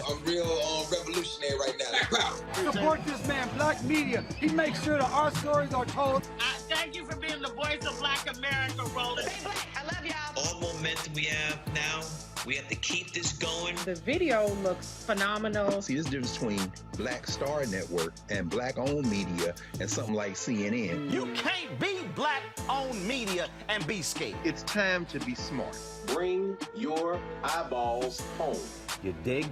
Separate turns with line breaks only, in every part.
I'm real revolutionary right now.
Support this man, Black Media. He makes sure that our stories are told.
Thank
Thank you for being the voice of Black America, Roland.
Stay black. I love y'all.
All momentum we have now, we have to keep this going.
The video looks phenomenal.
See, there's a difference between Black Star Network and Black-owned media and something like CNN.
You can't be Black-owned media and be scared.
It's time to be smart.
Bring your eyeballs home.
You dig?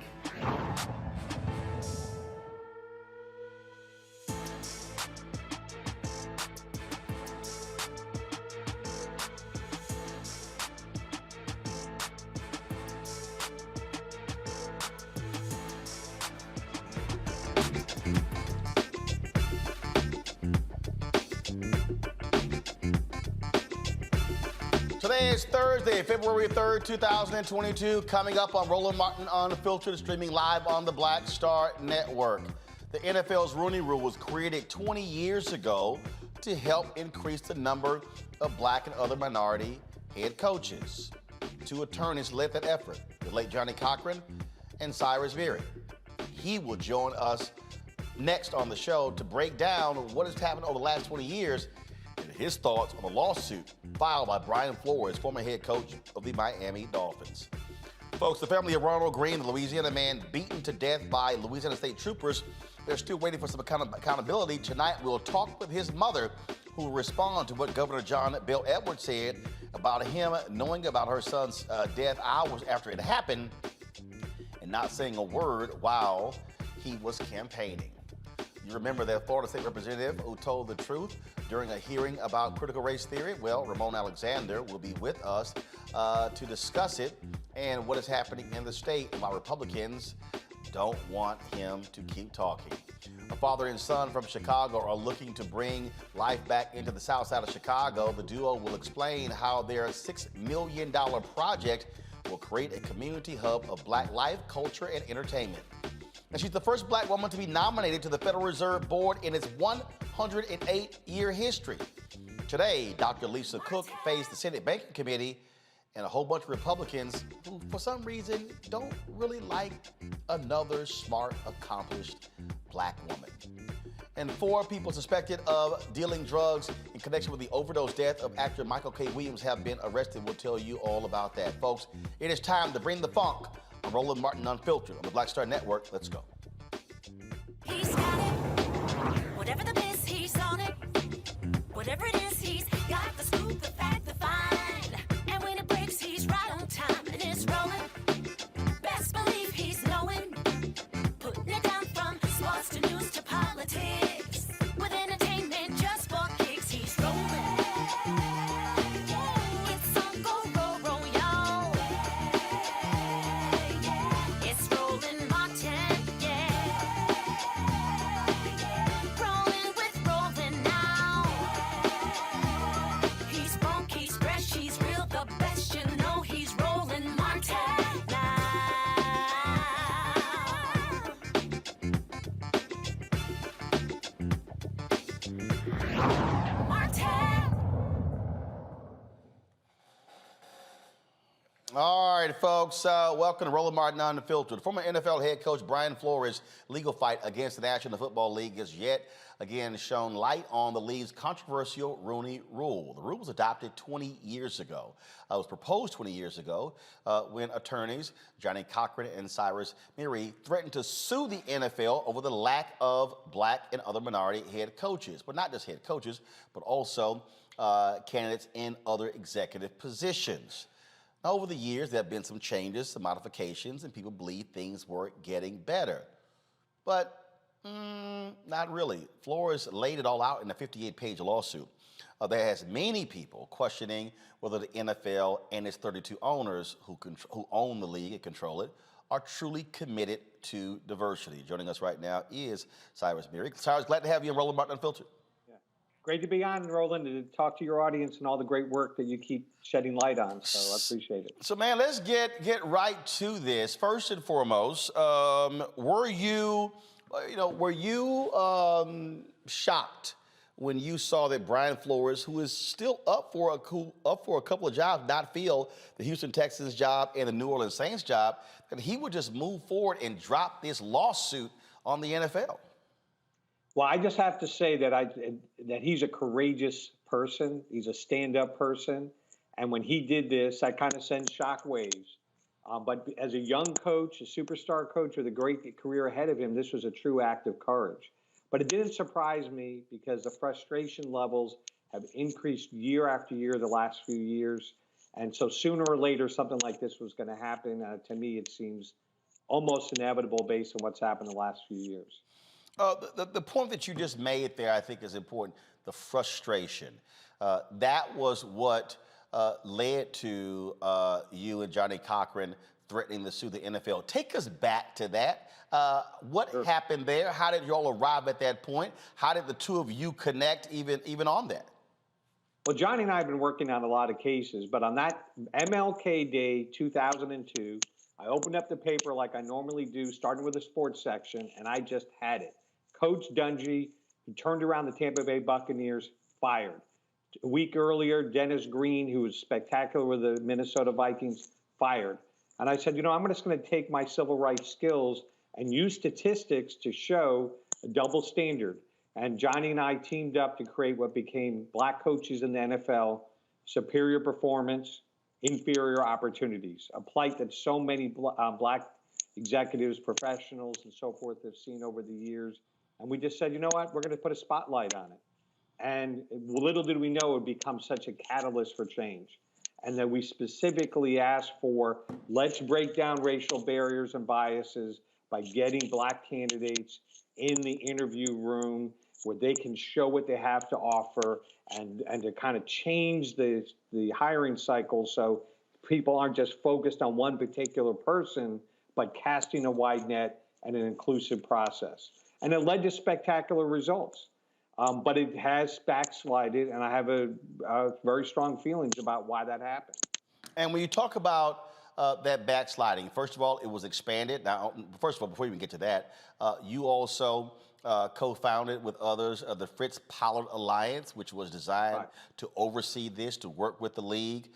Today is Thursday, February 3rd, 2022. Coming up on Roland Martin Unfiltered, streaming live on the Black Star Network. The NFL's Rooney Rule was created 20 years ago to help increase the number of Black and other minority head coaches. Two attorneys led that effort, the late Johnny Cochran and Cyrus Mehri. He will join us next on the show to break down what has happened over the last 20 years and his thoughts on the lawsuit filed by Brian Flores, former head coach of the Miami Dolphins. Folks, the family of Ronald Greene, the Louisiana man beaten to death by Louisiana state troopers, they're still waiting for some kind of accountability. Tonight, we'll talk with his mother, who will respond to what Governor John Bel Edwards said about him knowing about her son's death hours after it happened and not saying a word while he was campaigning. You remember that Florida State Representative who told the truth during a hearing about critical race theory? Well, Ramon Alexander will be with us to discuss it and what is happening in the state and why Republicans don't want him to keep talking. A father and son from Chicago are looking to bring life back into the south side of Chicago. The duo will explain how their $6 million project will create a community hub of Black life, culture, and entertainment. And she's the first Black woman to be nominated to the Federal Reserve Board in its 108-year history. Today, Dr. Lisa Cook faced the Senate Banking Committee and a whole bunch of Republicans who, for some reason, don't really like another smart, accomplished Black woman. And 4 people suspected of dealing drugs in connection with the overdose death of actor Michael K. Williams have been arrested. We'll tell you all about that. Folks, it is time to bring the funk on Roland Martin Unfiltered on the Black Star Network. Let's go.
He's got it. Whatever the miss, he's on it. Whatever it is, he's got the scoop, the fact, the find. And when it breaks, he's right on time and it's rolling. Best believe he's knowing. Putting it down from sports to news to politics. With entertainment just for kicks, he's rolling. It's on go, roll, roll, y'all. It's Roland Martin, yeah. Rolling with Roland now. He's funk, he's fresh, he's real, the best, you know he's Roland Martin now.
All right, folks, welcome to Roland Martin Unfiltered. Former NFL head coach Brian Flores' legal fight against the National Football League has yet again shown light on the league's controversial Rooney Rule. The rule was adopted 20 years ago. It was proposed 20 years ago when attorneys Johnny Cochran and Cyrus Mehri threatened to sue the NFL over the lack of Black and other minority head coaches. But not just head coaches, but also candidates in other executive positions. Now, over the years, there have been some changes, some modifications, and people believe things were getting better. But not really. Flores laid it all out in a 58-page lawsuit that has many people questioning whether the NFL and its 32 owners who own the league and control it are truly committed to diversity. Joining us right now is Cyrus Mehri. Cyrus, glad to have you on Roland Martin Unfiltered.
Great to be on, Roland, and to talk to your audience and all the great work that you keep shedding light on. So I appreciate it. So,
man, let's get right to this. First and foremost, were you shocked when you saw that Brian Flores, who is still up for a couple of jobs, not feel the Houston Texans job and the New Orleans Saints job, that he would just move forward and drop this lawsuit on the NFL?
Well, I just have to say that he's a courageous person. He's a stand-up person. And when he did this, that kind of sends shockwaves. But as a young coach, a superstar coach with a great career ahead of him, this was a true act of courage. But it didn't surprise me because the frustration levels have increased year after year the last few years. And so sooner or later, something like this was going to happen. To me, it seems almost inevitable based on what's happened the last few years.
The point that you just made there, I think, is important. The frustration. That was what led to you and Johnny Cochran threatening to sue the NFL. Take us back to that. What happened there? How did you all arrive at that point? How did the two of you connect even on that?
Well, Johnny and I have been working on a lot of cases, but on that MLK Day 2002, I opened up the paper like I normally do, starting with the sports section, and I just had it. Coach Dungy, who turned around the Tampa Bay Buccaneers, fired. A week earlier, Dennis Green, who was spectacular with the Minnesota Vikings, fired. And I said, I'm just going to take my civil rights skills and use statistics to show a double standard. And Johnny and I teamed up to create what became Black Coaches in the NFL, Superior Performance, Inferior Opportunities, a plight that so many Black executives, professionals, and so forth have seen over the years. And we just said, you know what, we're going to put a spotlight on it. And little did we know it would become such a catalyst for change. And that we specifically asked for, let's break down racial barriers and biases by getting Black candidates in the interview room where they can show what they have to offer and to kind of change the hiring cycle so people aren't just focused on one particular person, but casting a wide net and an inclusive process. And it led to spectacular results. But it has backslided, and I have a very strong feelings about why that happened.
And when you talk about that backsliding, first of all, it was expanded. Now, first of all, before we even get to that, you also co-founded with others the Fritz Pollard Alliance, which was designed to oversee this, to work with the league.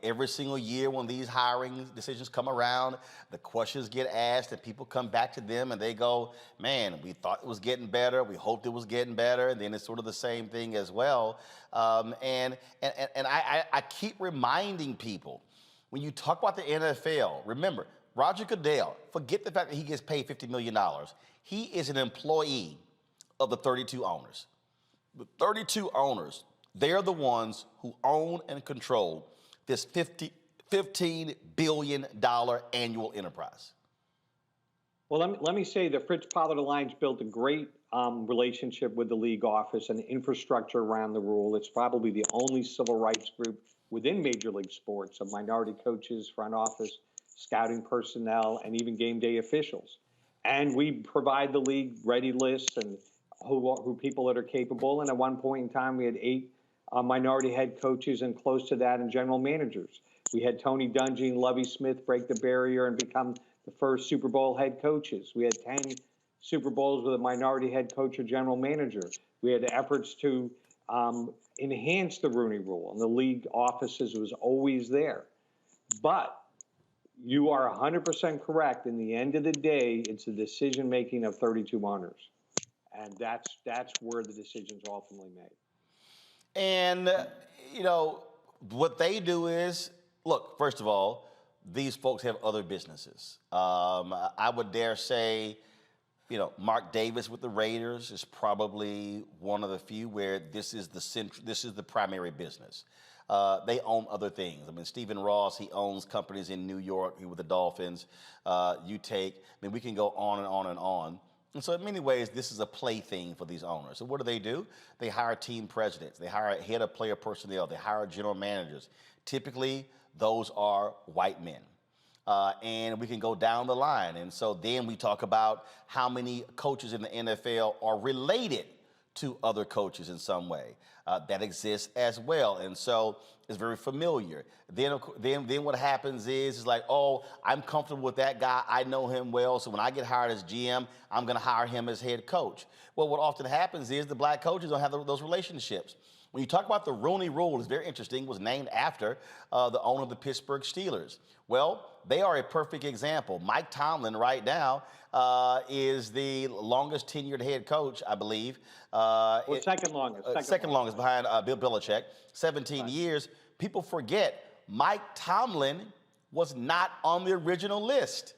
Every single year when these hiring decisions come around, the questions get asked and people come back to them and they go, man, we thought it was getting better, we hoped it was getting better, and then it's sort of the same thing as well. And I keep reminding people, when you talk about the NFL, remember, Roger Goodell, forget the fact that he gets paid $50 million. He is an employee of the 32 owners. The 32 owners, they're the ones who own and control this $15 billion annual enterprise.
Well, let me say the Fritz Pollard Alliance built a great relationship with the league office and infrastructure around the rule. It's probably the only civil rights group within Major League Sports of minority coaches, front office, scouting personnel, and even game day officials. And we provide the league ready lists and who people that are capable. And at one point in time, we had 8 minority head coaches and close to that and general managers. We had Tony Dungy and Lovie Smith break the barrier and become the first Super Bowl head coaches. We had 10 Super Bowls with a minority head coach or general manager. We had efforts to enhance the Rooney Rule, and the league offices was always there. But you are 100% correct. In the end of the day, it's the decision-making of 32 owners. And that's where the decisions are ultimately made.
And, what they do is, look, first of all, these folks have other businesses. I would dare say, Mark Davis with the Raiders is probably one of the few where this is the primary business. They own other things. I mean, Stephen Ross, he owns companies in New York with the Dolphins. We can go on and on and on. And so in many ways, this is a plaything for these owners. So what do? They hire team presidents. They hire a head of player personnel. They hire general managers. Typically, those are white men. And we can go down the line. And so then we talk about how many coaches in the NFL are related to other coaches in some way. That exists as well. And so it's very familiar. Then what happens is like, oh, I'm comfortable with that guy. I know him well. So when I get hired as GM, I'm going to hire him as head coach. Well, what often happens is the Black coaches don't have those relationships. When you talk about the Rooney Rule, it's very interesting. It was named after the owner of the Pittsburgh Steelers. Well, they are a perfect example. Mike Tomlin right now is the longest tenured head coach, I believe.
Second longest.
Second longest behind Bill Belichick, 17 years. People forget Mike Tomlin was not on the original list.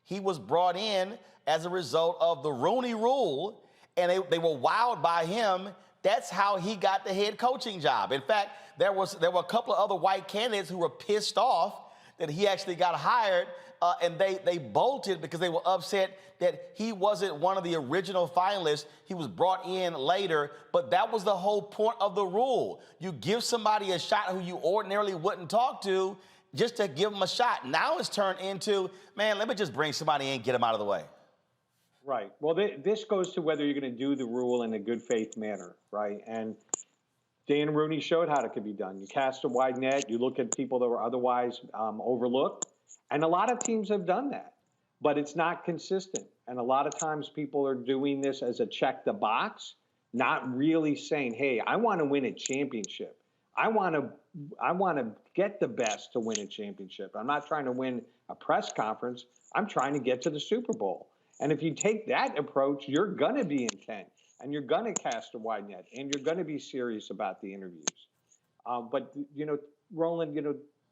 He was brought in as a result of the Rooney Rule, and they were wowed by him. That's how he got the head coaching job. In fact, there were a couple of other white candidates who were pissed off that he actually got hired, and they bolted because they were upset that he wasn't one of the original finalists. He was brought in later, but that was the whole point of the rule. You give somebody a shot who you ordinarily wouldn't talk to just to give them a shot. Now it's turned into, man, let me just bring somebody in, get him out of the way.
Right. Well, this goes to whether you're going to do the rule in a good faith manner, right? And Dan Rooney showed how it could be done. You cast a wide net, you look at people that were otherwise overlooked, and a lot of teams have done that, but it's not consistent. And a lot of times people are doing this as a check the box, not really saying, hey, I want to win a championship. I want to get the best to win a championship. I'm not trying to win a press conference. I'm trying to get to the Super Bowl. And if you take that approach, you're going to be intent, and you're going to cast a wide net, and you're going to be serious about the interviews. But, Roland,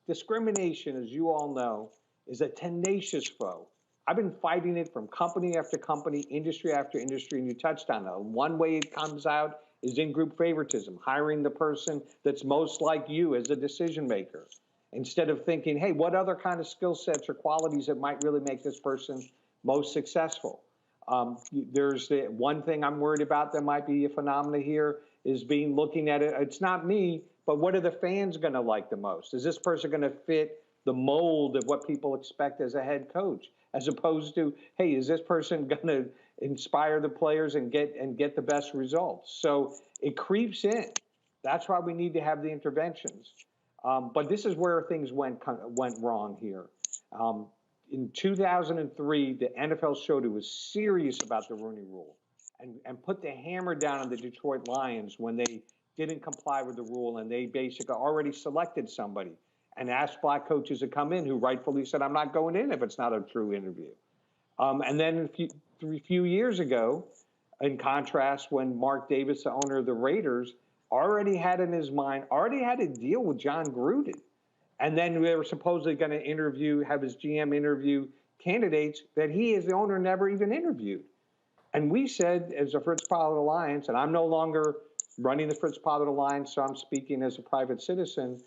discrimination, as you all know, is a tenacious foe. I've been fighting it from company after company, industry after industry, and you touched on it. One way it comes out is in-group favoritism, hiring the person that's most like you as a decision maker, instead of thinking, hey, what other kind of skill sets or qualities that might really make this person most successful. There's the one thing I'm worried about that might be a phenomena here is looking at it. It's not me, but what are the fans going to like the most? Is this person going to fit the mold of what people expect as a head coach, as opposed to, hey, is this person going to inspire the players and get the best results? So it creeps in. That's why we need to have the interventions. But this is where things went wrong here. In 2003, the NFL showed it was serious about the Rooney Rule and put the hammer down on the Detroit Lions when they didn't comply with the rule, and they basically already selected somebody and asked black coaches to come in who rightfully said, I'm not going in if it's not a true interview. And then a few years ago, in contrast, when Mark Davis, the owner of the Raiders, already had in his mind, already had a deal with John Gruden. And then they were supposedly going to have his GM interview candidates that he, as the owner, never even interviewed. And we said, as a Fritz Pollard Alliance, and I'm no longer running the Fritz Pollard Alliance, so I'm speaking as a private citizen,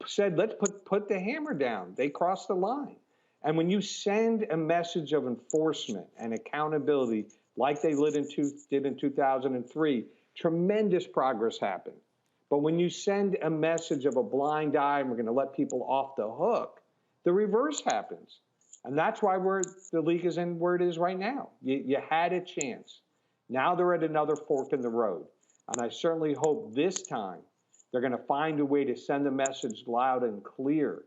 said, let's put the hammer down. They crossed the line. And when you send a message of enforcement and accountability like they did in 2003, tremendous progress happened. But when you send a message of a blind eye and we're going to let people off the hook, the reverse happens. And that's why the league is in where it is right now. You had a chance. Now they're at another fork in the road. And I certainly hope this time they're going to find a way to send the message loud and clear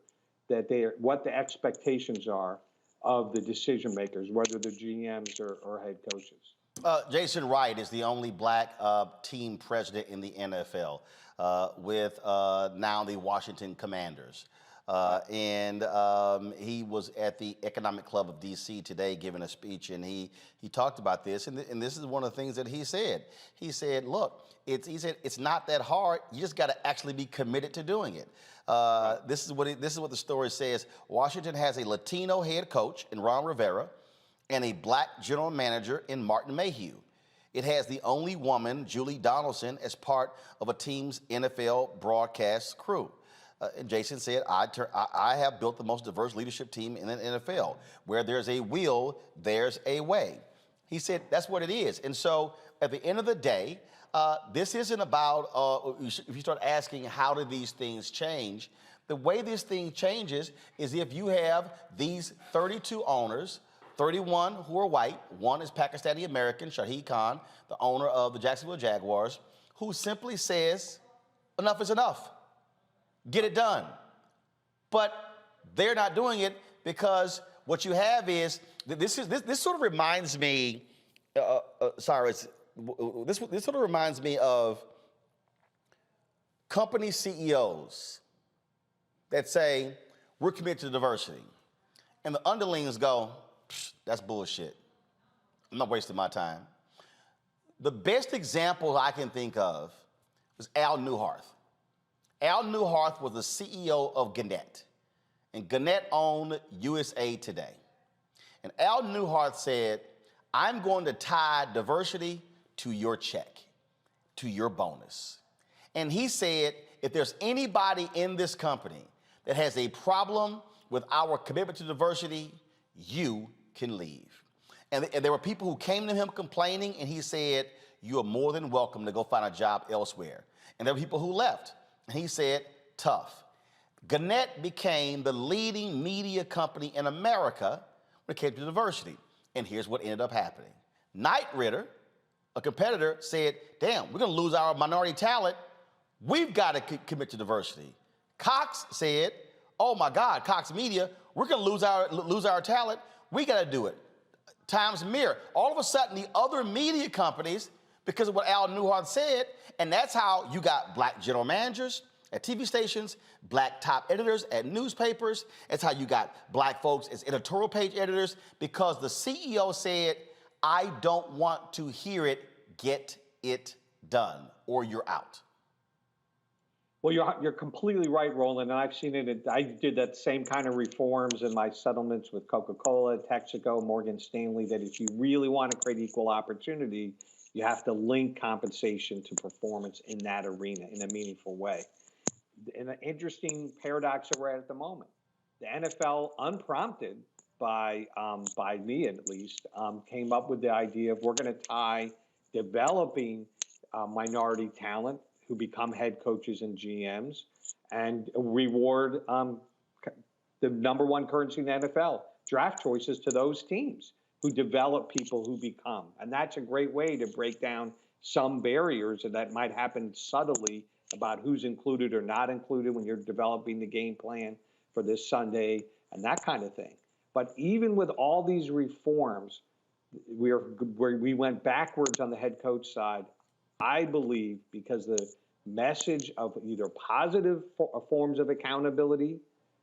that what the expectations are of the decision makers, whether they're GMs or head coaches.
Jason Wright is the only black team president in the NFL with now the Washington Commanders. And he was at the Economic Club of D.C. today giving a speech, and he talked about this, and this is one of the things that he said. He said, look, it's not that hard. You just got to actually be committed to doing it. This is what the story says. Washington has a Latino head coach in Ron Rivera and a black general manager in Martin Mayhew. It has the only woman, Julie Donaldson, as part of a team's NFL broadcast crew. And Jason said, I have built the most diverse leadership team in the NFL. Where there's a will, there's a way. He said that's what it is. And so at the end of the day, this isn't about, if you start asking how do these things change, the way this thing changes is if you have these 32 owners, 31 who are white, one is Pakistani American, Shahid Khan, the owner of the Jacksonville Jaguars, who simply says, enough is enough. Get it done. But they're not doing it because what you have is, this sort of reminds me, Cyrus, this sort of reminds me of company CEOs that say, we're committed to diversity. And the underlings go, that's bullshit. I'm not wasting my time. The best example I can think of was Al Newharth. Al Newharth was the CEO of Gannett, and Gannett owned USA Today. And Al Newharth said, I'm going to tie diversity to your check, to your bonus. And he said, if there's anybody in this company that has a problem with our commitment to diversity, you can leave. And there were people who came to him complaining, and he said, you are more than welcome to go find a job elsewhere. And there were people who left, and he said, tough. Gannett became the leading media company in America when it came to diversity. And here's what ended up happening. Knight Ridder, a competitor, said, damn, we're gonna lose our minority talent. We've got to commit to diversity. Cox said, oh my God, Cox Media, we're gonna lose our talent. We gotta do it. Times Mirror. All of a sudden, the other media companies, because of what Al Newharth said, and that's how you got black general managers at TV stations, black top editors at newspapers. It's how you got black folks as editorial page editors, because the CEO said, I don't want to hear it, get it done, or you're out.
Well, you're completely right, Roland, and I've seen it. I did that same kind of reforms in my settlements with Coca-Cola, Texaco, Morgan Stanley, that if you really want to create equal opportunity, you have to link compensation to performance in that arena in a meaningful way. And an interesting paradox that we're at the moment. The NFL, unprompted by me at least, came up with the idea of we're going to tie developing minority talent who become head coaches and GMs and reward the number one currency in the NFL, draft choices, to those teams who develop people who become. And that's a great way to break down some barriers that might happen subtly about who's included or not included when you're developing the game plan for this Sunday and that kind of thing. But even with all these reforms, we went backwards on the head coach side. I believe because the message of either positive forms of accountability,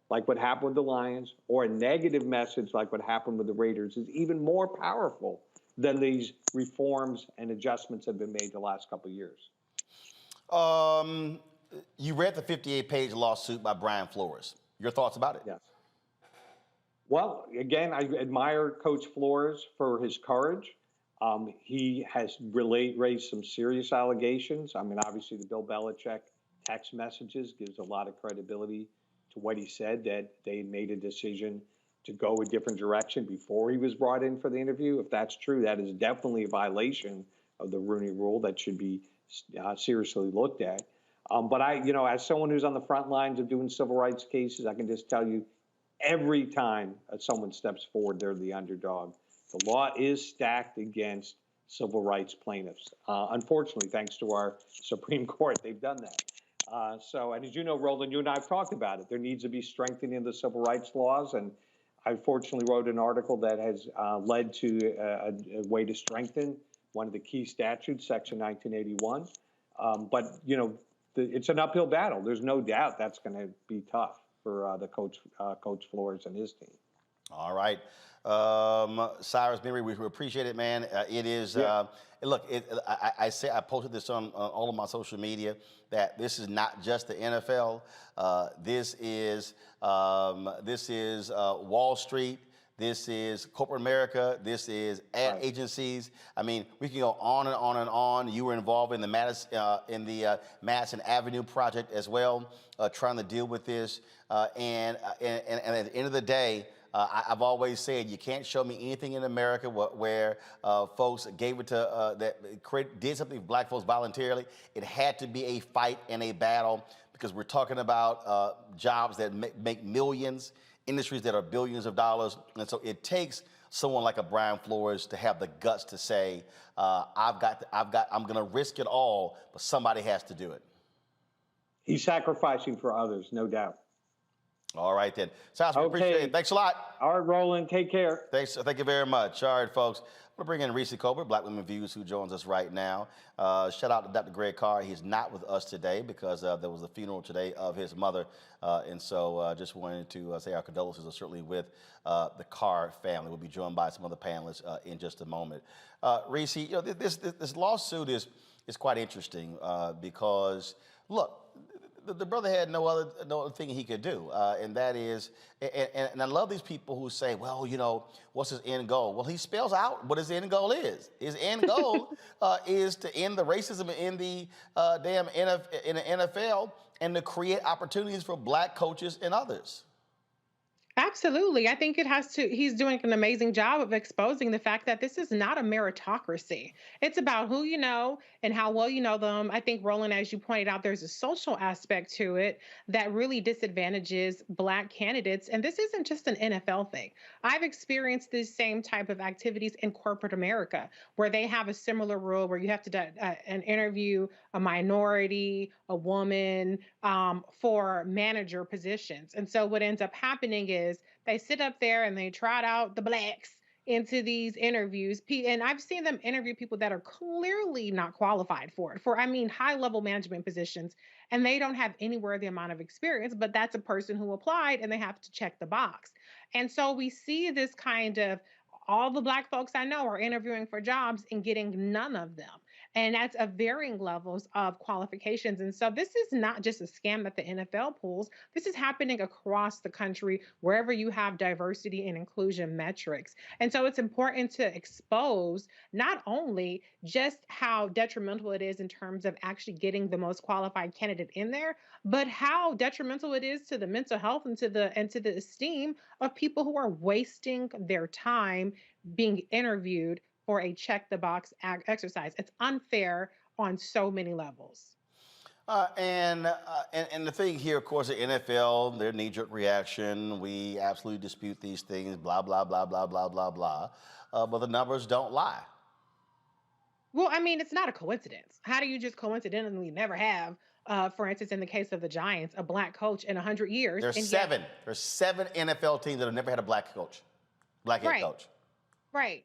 like what happened with the Lions, or a negative message like what happened with the Raiders, is even more powerful than these reforms and adjustments that have been made the last couple of years.
You read the 58-page lawsuit by Brian Flores. Your thoughts about it?
Yes. Well, again, I admire Coach Flores for his courage. He has raised some serious allegations. I mean, obviously, the Bill Belichick text messages gives a lot of credibility to what he said, that they had made a decision to go a different direction before he was brought in for the interview. If that's true, that is definitely a violation of the Rooney Rule that should be seriously looked at. But as someone who's on the front lines of doing civil rights cases, I can just tell you, every time someone steps forward, they're the underdog. The law is stacked against civil rights plaintiffs. Unfortunately, thanks to our Supreme Court, they've done that. And as you know, Roland, you and I have talked about it. There needs to be strengthening of the civil rights laws, and I fortunately wrote an article that has led to a way to strengthen one of the key statutes, Section 1981. But it's an uphill battle. There's no doubt that's going to be tough for the Coach Flores and his team.
All right. Cyrus Mehri, we appreciate it, man. It is, look, I posted this on all of my social media, that this is not just the NFL. This is Wall Street. This is corporate America. This is ad agencies. I mean, we can go on and on and on. You were involved in the Madison Avenue project as well, trying to deal with this. And at the end of the day, I've always said you can't show me anything in America where folks gave it to did something for black folks voluntarily. It had to be a fight and a battle, because we're talking about jobs that make millions, industries that are billions of dollars, and so it takes someone like a Brian Flores to have the guts to say, I'm going to risk it all, but somebody has to do it.
He's sacrificing for others, no doubt.
All right, then. Cyrus, we appreciate it. Thanks a lot.
All right, Roland, take care.
Thanks. Thank you very much. All right, folks. I'm going to bring in Reese Colbert, Black Women Views, who joins us right now. Shout out to Dr. Greg Carr. He's not with us today because there was a funeral today of his mother. And so just wanted to say our condolences are certainly with the Carr family. We'll be joined by some other panelists in just a moment. Reese, you know, this lawsuit is quite interesting because, look, the brother had no other thing he could do, and that is, and I love these people who say, well, you know, what's his end goal? Well, he spells out what his end goal is. His end goal is to end the racism in the in the NFL and to create opportunities for black coaches and others.
Absolutely. I think he's doing an amazing job of exposing the fact that this is not a meritocracy. It's about who you know and how well you know them. I think, Roland, as you pointed out, there's a social aspect to it that really disadvantages black candidates. And this isn't just an NFL thing. I've experienced this same type of activities in corporate America, where they have a similar rule where you have to interview a minority, a woman, for manager positions. And so what ends up happening is they sit up there and they trot out the blacks into these interviews. And I've seen them interview people that are clearly not qualified for it, I mean, high level management positions, and they don't have anywhere the amount of experience, but that's a person who applied and they have to check the box. And so we see this kind of, all the black folks I know are interviewing for jobs and getting none of them. And that's of varying levels of qualifications. And so this is not just a scam that the NFL pulls. This is happening across the country, wherever you have diversity and inclusion metrics. And so it's important to expose not only just how detrimental it is in terms of actually getting the most qualified candidate in there, but how detrimental it is to the mental health and to the esteem of people who are wasting their time being interviewed for a check the box exercise. It's unfair on so many levels.
And the thing here, of course, the NFL, their knee-jerk reaction, we absolutely dispute these things, blah, blah, blah, blah, blah, blah, blah. But the numbers don't lie.
Well, I mean, it's not a coincidence. How do you just coincidentally never have, for instance, in the case of the Giants, a black coach in 100 years?
There's seven. There's 7 NFL teams that have never had a black coach, black head coach.
Right.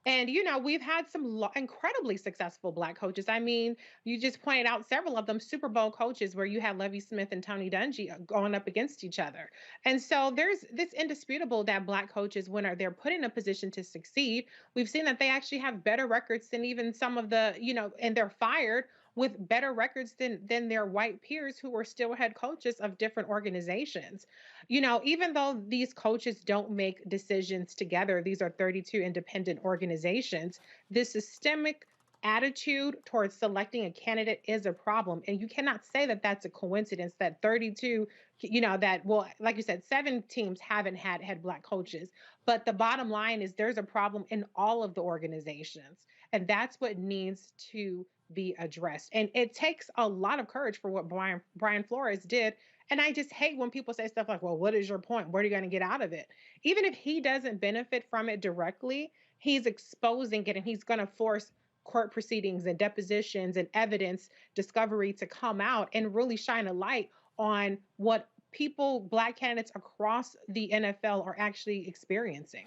And, you know, we've had some incredibly successful black coaches. I mean, you just pointed out several of them, Super Bowl coaches, where you had Lovie Smith and Tony Dungy going up against each other. And so it's indisputable that black coaches, when they're put in a position to succeed, we've seen that they actually have better records than even some of the, you know, and they're fired with better records than their white peers who were still head coaches of different organizations. You know, even though these coaches don't make decisions together, these are 32 independent organizations, the systemic attitude towards selecting a candidate is a problem. And you cannot say that that's a coincidence that 32, you know, that, well, like you said, 7 teams haven't had black coaches. But the bottom line is there's a problem in all of the organizations. And that's what needs to be addressed. And it takes a lot of courage for what Brian Flores did. And I just hate when people say stuff like, well, what is your point? What are you going to get out of it? Even if he doesn't benefit from it directly, he's exposing it and he's going to force court proceedings and depositions and evidence discovery to come out and really shine a light on what people, black candidates across the NFL are actually experiencing.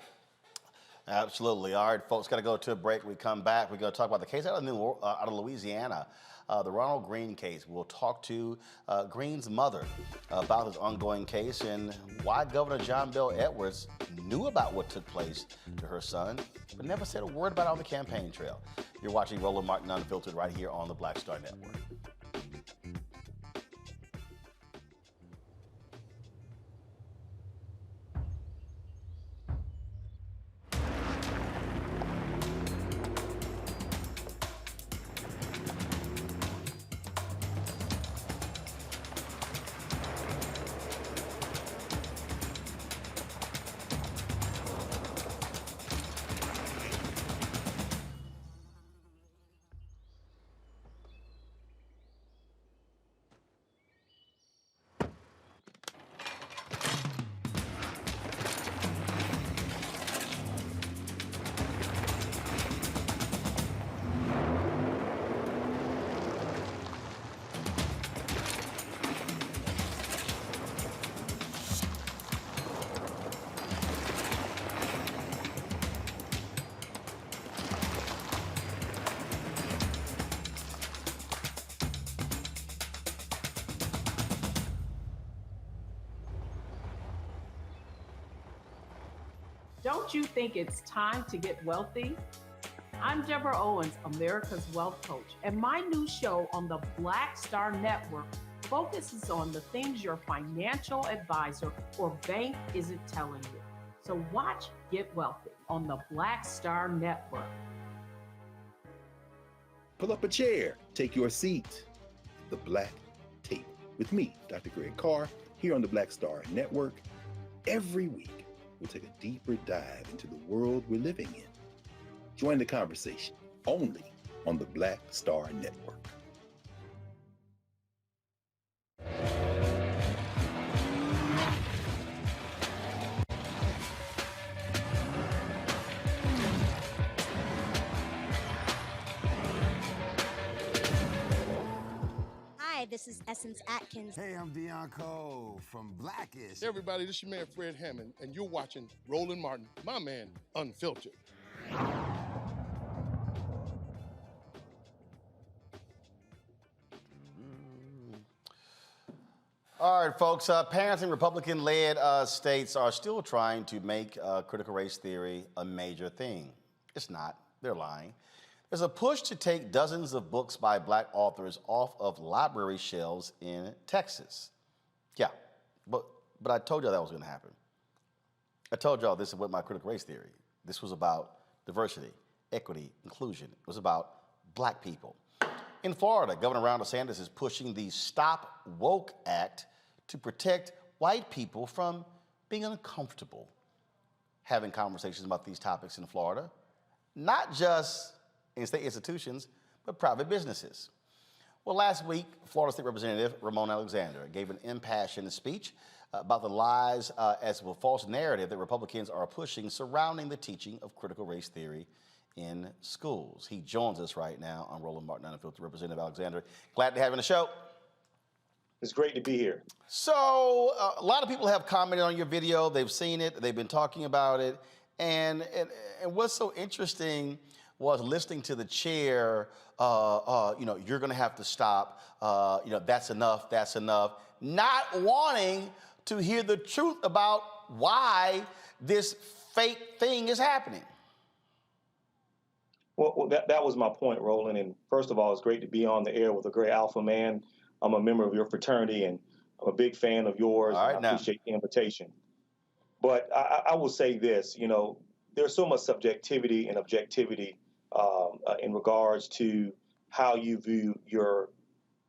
Absolutely. All right, folks, got to go to a break. We come back. We're going to talk about the case out of Louisiana, the Ronald Greene case. We'll talk to Greene's mother about his ongoing case and why Governor John Bel Edwards knew about what took place to her son, but never said a word about it on the campaign trail. You're watching Roland Martin Unfiltered right here on the Black Star Network.
Don't you think it's time to get wealthy? I'm Deborah Owens, America's Wealth Coach, and my new show on the Black Star Network focuses on the things your financial advisor or bank isn't telling you. So watch Get Wealthy on the Black Star Network.
Pull up a chair, take your seat. The Black Tape with me, Dr. Greg Carr, here on the Black Star Network. Every week, we'll take a deeper dive into the world we're living in. Join the conversation only on the Black Star Network.
Hi, this is Essence Atkins.
Hey, I'm Deion Cole from Blackish.
Hey everybody, this is your man Fred Hammond, and you're watching Roland Martin, my man, Unfiltered.
All right, folks. Parents in Republican-led states are still trying to make critical race theory a major thing. It's not. They're lying. There's a push to take dozens of books by black authors off of library shelves in Texas. Yeah, but I told y'all that was going to happen. I told y'all this is what my critical race theory. This was about diversity, equity, inclusion. It was about black people. In Florida, Governor Ron DeSantis is pushing the Stop Woke Act to protect white people from being uncomfortable having conversations about these topics in Florida, not just in state institutions, but private businesses. Well, last week, Florida State Representative Ramon Alexander gave an impassioned speech about the lies as well as false narrative that Republicans are pushing surrounding the teaching of critical race theory in schools. He joins us right now on Roland Martin Unfiltered. Representative Alexander, glad to have you on the show.
It's great to be here.
So a lot of people have commented on your video. They've seen it. They've been talking about it. And what's so interesting was listening to the chair, you're going to have to stop. That's enough. That's enough. Not wanting to hear the truth about why this fake thing is happening.
Well, that was my point, Roland. And first of all, it's great to be on the air with a great alpha man. I'm a member of your fraternity, and I'm a big fan of yours.
All right,
and I appreciate the invitation. But I will say this, there's so much subjectivity and objectivity in regards to how you view your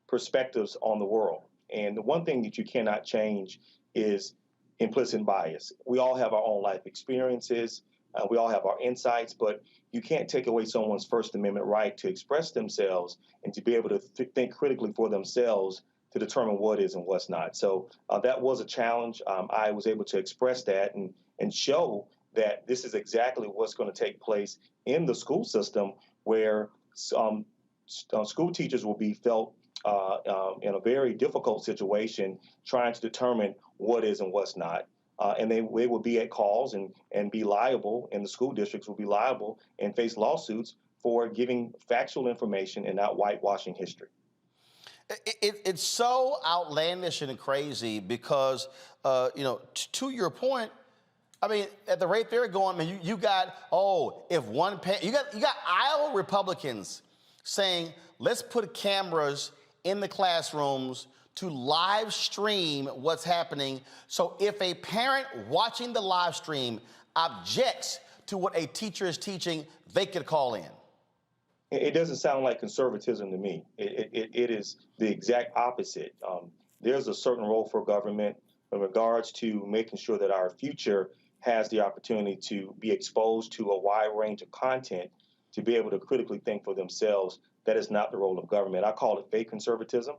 perspectives on the world. And the one thing that you cannot change is implicit bias. We all have our own life experiences. We all have our insights, but you can't take away someone's First Amendment right to express themselves and to be able to think critically for themselves to determine what is and what's not. So that was a challenge. I was able to express that and show that this is exactly what's going to take place in the school system, where school teachers will be felt in a very difficult situation trying to determine what is and what's not. And they will be at calls and be liable, and the school districts will be liable and face lawsuits for giving factual information and not whitewashing history.
It's so outlandish and crazy because, to your point, I mean, at the rate they're going, man, you got, if one parent, you got Iowa Republicans saying, let's put cameras in the classrooms to live stream what's happening. So if a parent watching the live stream objects to what a teacher is teaching, they could call in.
It doesn't sound like conservatism to me. It is the exact opposite. There's a certain role for government in regards to making sure that our future has the opportunity to be exposed to a wide range of content, to be able to critically think for themselves. That is not the role of government. I call it fake conservatism.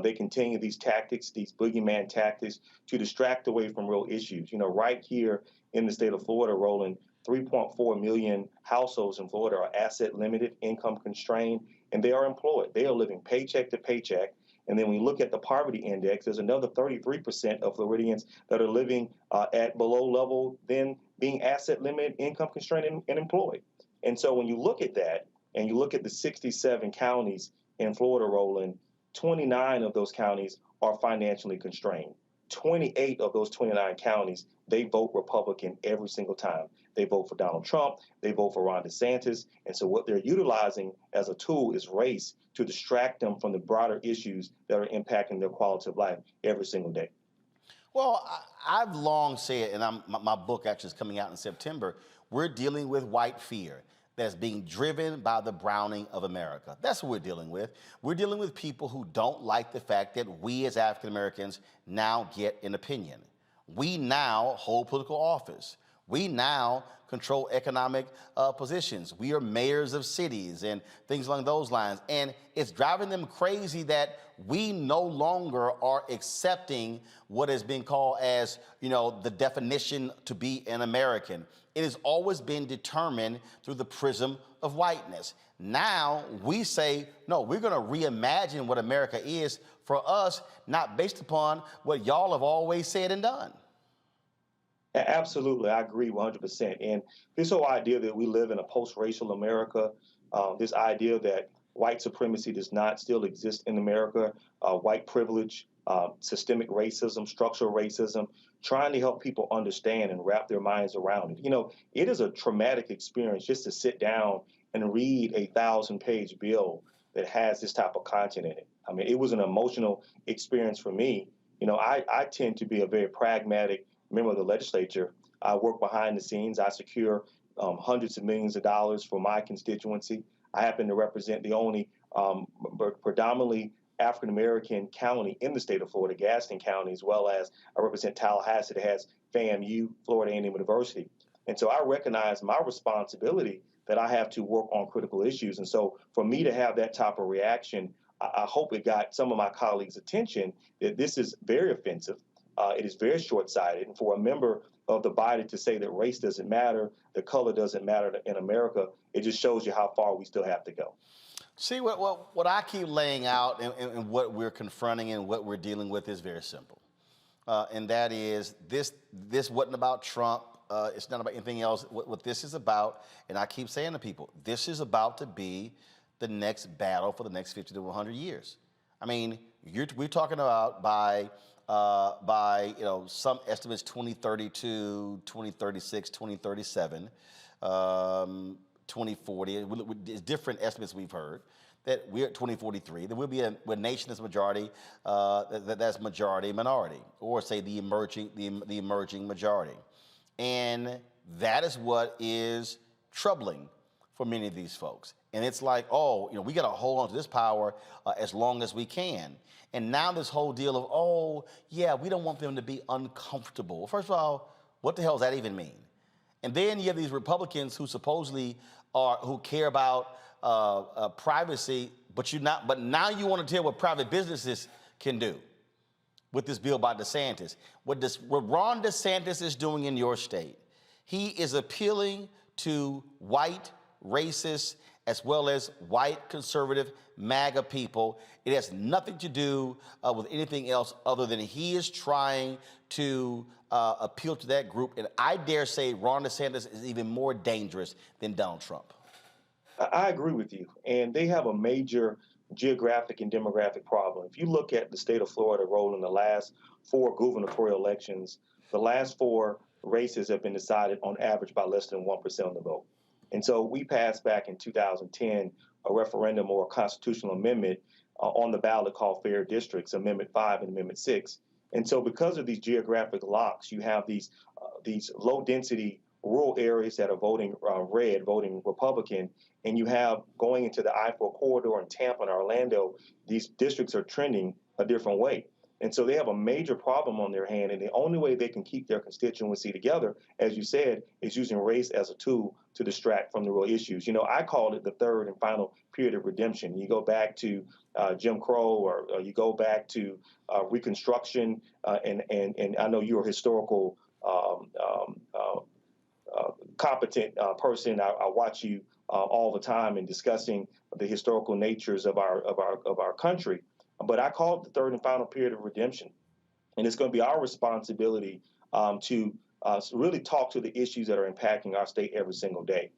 They continue these tactics, these boogeyman tactics, to distract away from real issues. Right here in the state of Florida, Roland, 3.4 million households in Florida are asset limited, income constrained, and they are employed. They are living paycheck to paycheck. And then when you look at the poverty index, there's another 33% of Floridians that are living at below level than being asset limited, income constrained, and employed. And so when you look at that, and you look at the 67 counties in Florida, Roland, 29 of those counties are financially constrained. 28 of those 29 counties, they vote Republican every single time. They vote for Donald Trump. They vote for Ron DeSantis. And so what they're utilizing as a tool is race to distract them from the broader issues that are impacting their quality of life every single day.
Well, I've long said, and my book actually is coming out in September, we're dealing with white fear that's being driven by the browning of America. That's what we're dealing with. We're dealing with people who don't like the fact that we as African Americans now get an opinion. We now hold political office. We now control economic positions. We are mayors of cities and things along those lines. And it's driving them crazy that we no longer are accepting what is being called as, the definition to be an American. It has always been determined through the prism of whiteness. Now we say, no, we're going to reimagine what America is for us, not based upon what y'all have always said and done.
Absolutely, I agree 100%. And this whole idea that we live in a post-racial America, this idea that white supremacy does not still exist in America, white privilege, systemic racism, structural racism, trying to help people understand and wrap their minds around it. It is a traumatic experience just to sit down and read a 1,000-page bill that has this type of content in it. I mean, it was an emotional experience for me. I tend to be a very pragmatic member of the legislature. I work behind the scenes. I secure hundreds of millions of dollars for my constituency. I happen to represent the only predominantly African-American county in the state of Florida, Gaston County, as well as I represent Tallahassee that has FAMU, Florida A&M University. And so I recognize my responsibility that I have to work on critical issues. And so for me to have that type of reaction, I hope it got some of my colleagues' attention that this is very offensive. It is very short-sighted. And for a member of the body to say that race doesn't matter, the color doesn't matter in America, it just shows you how far we still have to go.
See, what I keep laying out and what we're confronting and what we're dealing with is very simple. And that is this wasn't about Trump. It's not about anything else. What this is about, and I keep saying to people, this is about to be the next battle for the next 50 to 100 years. I mean, we're talking about by some estimates 2032, 2036, 2037, 2040. Different estimates we've heard that we're at 2043. There will be a nation that's majority, that's majority minority, or say the emerging majority, and that is what is troubling for many of these folks. And it's like, we got to hold on to this power as long as we can. And now this whole deal of, we don't want them to be uncomfortable. First of all, what the hell does that even mean? And then you have these Republicans who supposedly who care about privacy, but now you want to tell what private businesses can do with this bill by DeSantis. What Ron DeSantis is doing in your state, he is appealing to white racists as well as white conservative MAGA people. It has nothing to do with anything else other than he is trying to appeal to that group. And I dare say Ron DeSantis is even more dangerous than Donald Trump.
I agree with you. And they have a major geographic and demographic problem. If you look at the state of Florida, Roland, the last 4 gubernatorial elections, the last 4 races have been decided on average by less than 1% of the vote. And so we passed back in 2010 a referendum or a constitutional amendment on the ballot called Fair Districts, Amendment 5 and Amendment 6. And so because of these geographic locks, you have these low-density rural areas that are voting red, voting Republican, and you have going into the I-4 corridor in Tampa and Orlando, these districts are trending a different way. And so they have a major problem on their hand, and the only way they can keep their constituency together, as you said, is using race as a tool to distract from the real issues. I called it the third and final period of redemption. You go back to Jim Crow, or you go back to Reconstruction, and I know you're a historical competent person. I watch you all the time in discussing the historical natures of our country. But I call it the third and final period of redemption. And it's going to be our responsibility to really talk to the issues that are impacting our state every single day.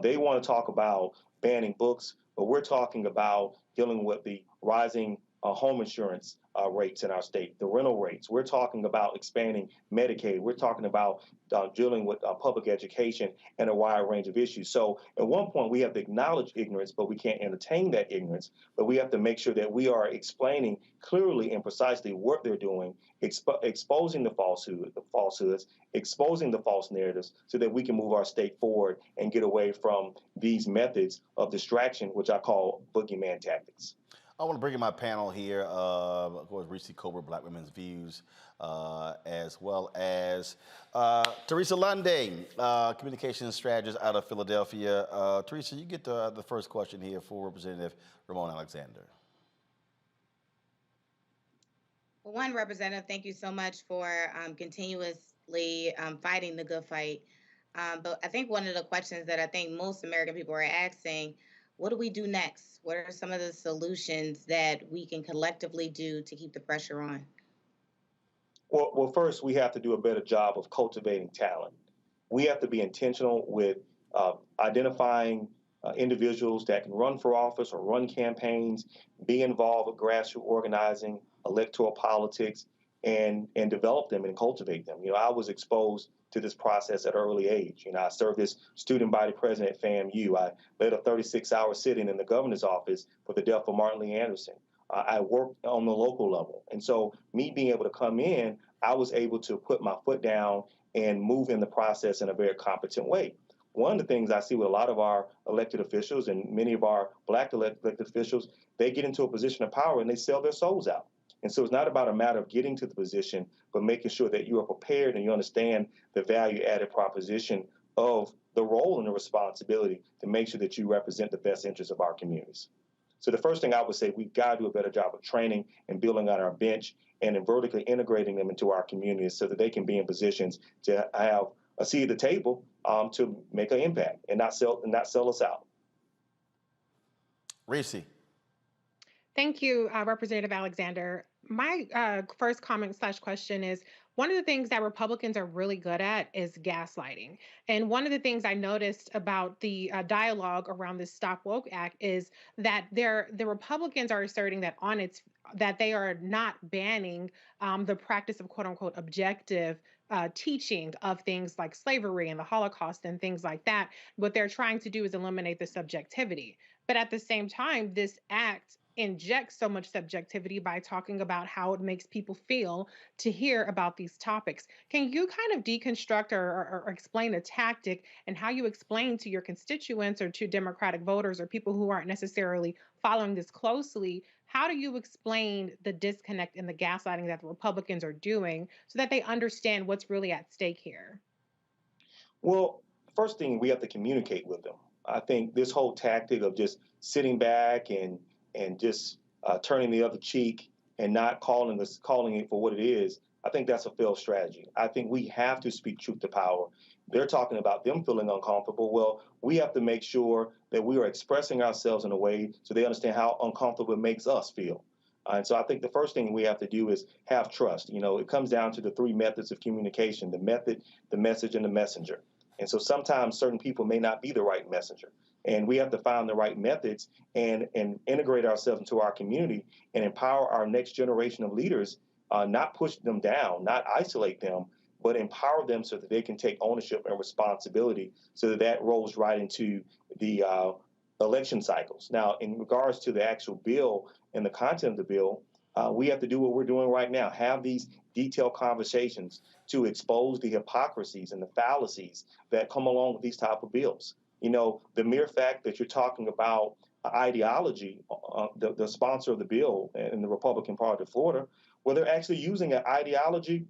They want to talk about banning books, but we're talking about dealing with the rising home insurance rates in our state, the rental rates. We're talking about expanding Medicaid. We're talking about dealing with public education and a wide range of issues. So at one point, we have to acknowledge ignorance, but we can't entertain that ignorance. But we have to make sure that we are explaining clearly and precisely what they're doing, exposing the falsehoods, exposing the false narratives so that we can move our state forward and get away from these methods of distraction, which I call boogeyman tactics.
I want to bring in my panel here, of course, Reese Cobra, Black Women's Views, as well as Teresa Lundy, communications strategist out of Philadelphia. Teresa, you get the first question here for Representative Ramon Alexander.
Well, one, Representative, thank you so much for continuously fighting the good fight. But I think one of the questions that I think most American people are asking, what do we do next? What are some of the solutions that we can collectively do to keep the pressure on?
Well, first, we have to do a better job of cultivating talent. We have to be intentional with identifying individuals that can run for office or run campaigns, be involved with grassroots organizing, electoral politics, and develop them and cultivate them. I was exposed to this process at an early age. I served as student body president at FAMU. I led a 36-hour sit-in the governor's office for the death of Martin Lee Anderson. I worked on the local level. And so me being able to come in, I was able to put my foot down and move in the process in a very competent way. One of the things I see with a lot of our elected officials and many of our Black elected officials, they get into a position of power and they sell their souls out. And so it's not about a matter of getting to the position, but making sure that you are prepared and you understand the value-added proposition of the role and the responsibility to make sure that you represent the best interests of our communities. So the first thing I would say, we've got to do a better job of training and building on our bench and in vertically integrating them into our communities so that they can be in positions to have a seat at the table to make an impact and not sell us out.
Reese.
Thank you, Representative Alexander. My first comment / question is, one of the things that Republicans are really good at is gaslighting. And one of the things I noticed about the dialogue around this Stop Woke Act is that the Republicans are asserting that they are not banning the practice of quote unquote objective teaching of things like slavery and the Holocaust and things like that. What they're trying to do is eliminate the subjectivity. But at the same time, this act injects so much subjectivity by talking about how it makes people feel to hear about these topics. Can you kind of deconstruct or explain a tactic and how you explain to your constituents or to Democratic voters or people who aren't necessarily following this closely, how do you explain the disconnect and the gaslighting that the Republicans are doing so that they understand what's really at stake here?
Well, first thing, we have to communicate with them. I think this whole tactic of just sitting back and just turning the other cheek and not calling it for what it is, I think that's a failed strategy. I think we have to speak truth to power. They're talking about them feeling uncomfortable. Well, we have to make sure that we are expressing ourselves in a way so they understand how uncomfortable it makes us feel. And so I think the first thing we have to do is have trust. It comes down to the three methods of communication: the method, the message, and the messenger. And so sometimes certain people may not be the right messenger. And we have to find the right methods and integrate ourselves into our community and empower our next generation of leaders, not push them down, not isolate them, but empower them so that they can take ownership and responsibility so that rolls right into the election cycles. Now, in regards to the actual bill and the content of the bill, we have to do what we're doing right now, have these detailed conversations to expose the hypocrisies and the fallacies that come along with these type of bills. The mere fact that you're talking about ideology, the sponsor of the bill in the Republican Party of Florida, where they're actually using an ideology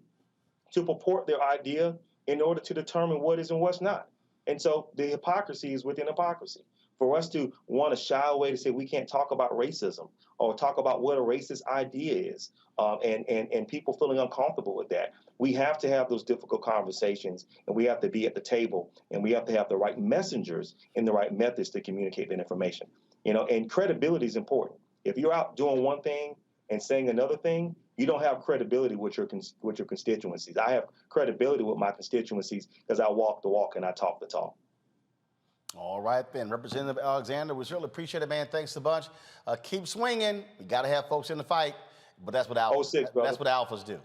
to purport their idea in order to determine what is and what's not. And so the hypocrisy is within hypocrisy. For us to want to shy away to say we can't talk about racism or talk about what a racist idea is, and people feeling uncomfortable with that, we have to have those difficult conversations, and we have to be at the table, and we have to have the right messengers and the right methods to communicate that information. And credibility is important. If you're out doing one thing and saying another thing, you don't have credibility with your constituencies. I have credibility with my constituencies because I walk the walk and I talk the talk.
All right, then. Representative Alexander, we certainly appreciate it, man. Thanks a bunch. Keep swinging. We got to have folks in the fight. But that's what alphas.
06, brother.
That's what alphas do.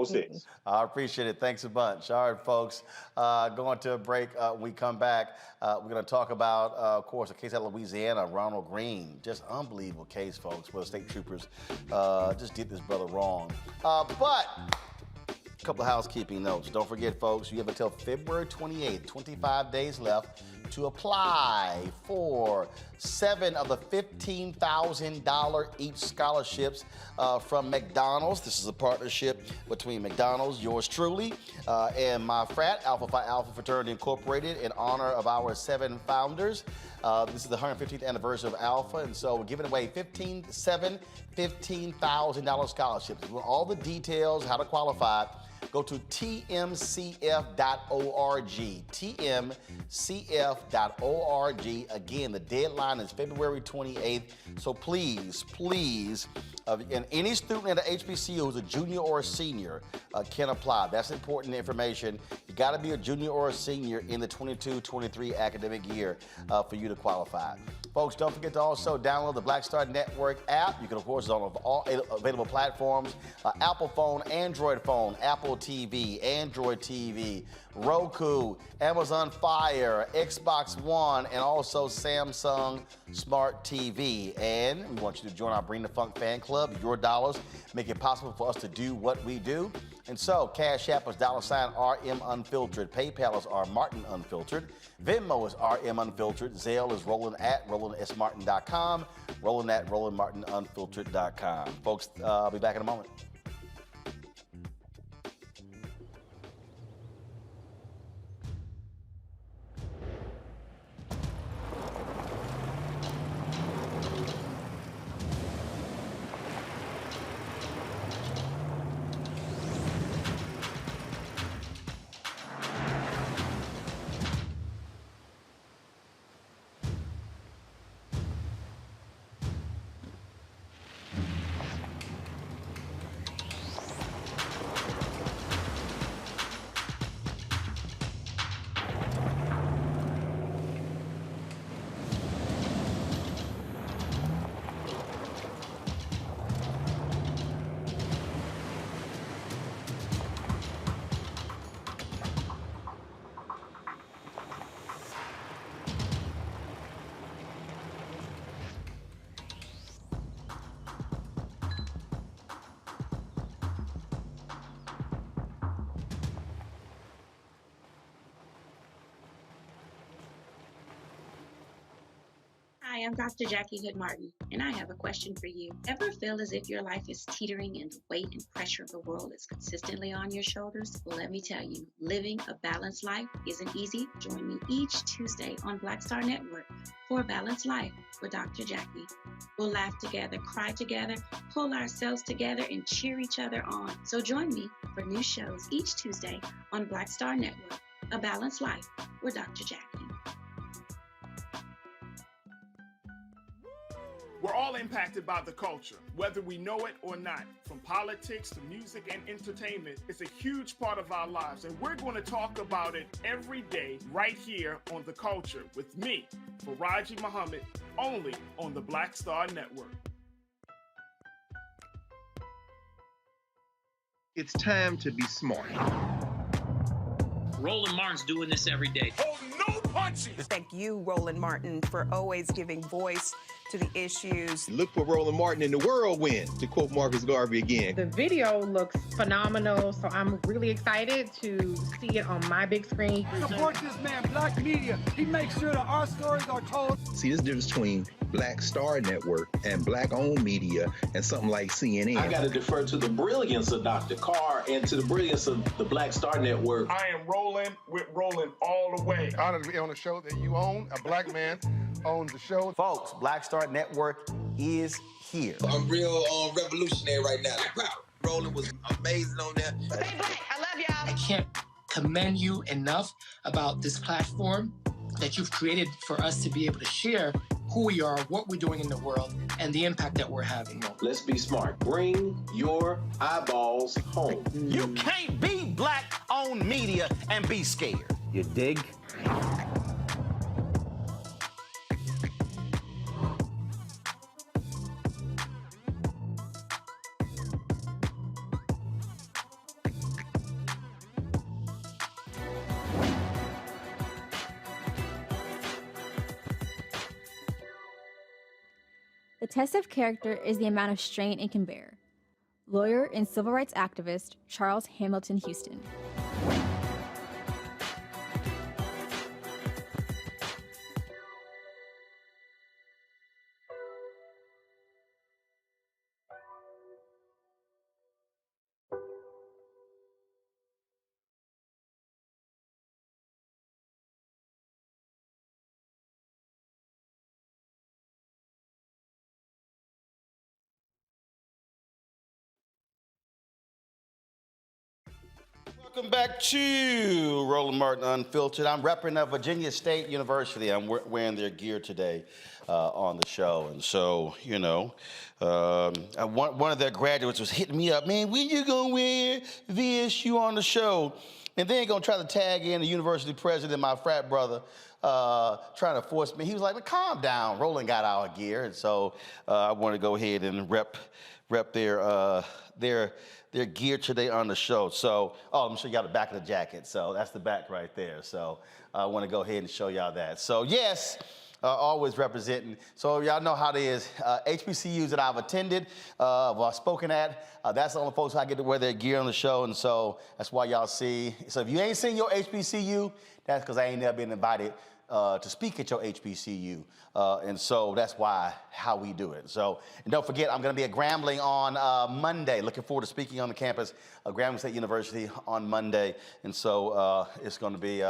06.
I appreciate it. Thanks a bunch. All right, folks. Going to a break. When we come back, we're going to talk about, of course, a case out of Louisiana, Ronald Greene. Just unbelievable case, folks, where the state troopers just did this brother wrong. But a couple of housekeeping notes. Don't forget, folks, you have until February 28th, 25 days left to apply for 7 of the $15,000 each scholarships from McDonald's. This is a partnership between McDonald's, yours truly, and my frat, Alpha Phi Alpha Fraternity Incorporated, in honor of our 7 founders. This is the 115th anniversary of Alpha, and so we're giving away $15,000 scholarships. With all the details, how to qualify, go to tmcf.org, tmcf.org. Again, the deadline is February 28th, so please, and any student at the HBCU who's a junior or a senior can apply. That's important information. You got to be a junior or a senior in the 22-23 academic year for you to qualify. Folks, don't forget to also download the Black Star Network app. You can, of course, on all available platforms, Apple phone, Android phone, Apple TV, Android TV, Roku, Amazon Fire, Xbox One, and also Samsung Smart TV. And we want you to join our Bring the Funk fan club. Your dollars make it possible for us to do what we do. And so, Cash App is $RM Unfiltered. PayPal is R Martin Unfiltered. Venmo is RM Unfiltered. Zelle is Roland@RolandSMartin.com. Roland@RolandMartinUnfiltered.com. Folks, I'll be back in a moment.
Hi, I'm Dr. Jackie Hood Martin, and I have a question for you. Ever feel as if your life is teetering and the weight and pressure of the world is consistently on your shoulders? Well, let me tell you, living a balanced life isn't easy. Join me each Tuesday on Black Star Network for A Balanced Life with Dr. Jackie. We'll laugh together, cry together, pull ourselves together, and cheer each other on. So join me for new shows each Tuesday on Black Star Network, A Balanced Life with Dr. Jackie.
We're all impacted by the culture, whether we know it or not. From politics to music and entertainment, it's a huge part of our lives, and we're going to talk about it every day right here on The Culture with me, Faraji Muhammad, only on the Black Star Network.
It's time to be smart.
Roland Martin's doing this every day.
Oh, no punches!
Thank you, Roland Martin, for always giving voice to the issues.
Look for Roland Martin in the whirlwind, to quote Marcus Garvey again.
The video looks phenomenal, so I'm really excited to see it on my big screen.
Support this man, Black Media. He makes sure that our stories are told.
See, this difference between Black Star Network and Black-owned media and something like CNN.
I got to defer to the brilliance of Dr. Carr and to the brilliance of the Black Star Network.
I am rolling with Roland all the way.
Honored to be on a show that you own. A black man owns the show.
Folks, Black Star Network is here.
I'm real revolutionary right now. Roland was amazing on there.
Stay black. I love y'all.
I can't commend you enough about this platform that you've created for us to be able to share who we are, what we're doing in the world, and the impact that we're having.
Let's be smart. Bring your eyeballs home.
You can't be Black-owned media and be scared.
You dig?
The test of character is the amount of strain it can bear. Lawyer and civil rights activist Charles Hamilton Houston.
Welcome back to Roland Martin Unfiltered. I'm repping Virginia State University. I'm wearing their gear today on the show. And so, you know, one of their graduates was hitting me up, man, when you gonna wear VSU on the show? And then gonna try to tag in the university president, my frat brother, trying to force me. He was like, well, calm down. Roland got our gear. And so I want to go ahead and rep their gear today on the show. So, let me show y'all the back of the jacket. So that's the back right there. So I want to go ahead and show y'all that. So yes, always representing. So y'all know how it is. HBCUs that I've attended, I've spoken at, that's the only folks I get to wear their gear on the show. And so that's why y'all see. So if you ain't seen your HBCU, that's because I ain't never been invited to speak at your HBCU. And so that's how we do it. So, and don't forget, I'm going to be at Grambling on Monday. Looking forward to speaking on the campus of Grambling State University on Monday. And so it's going to be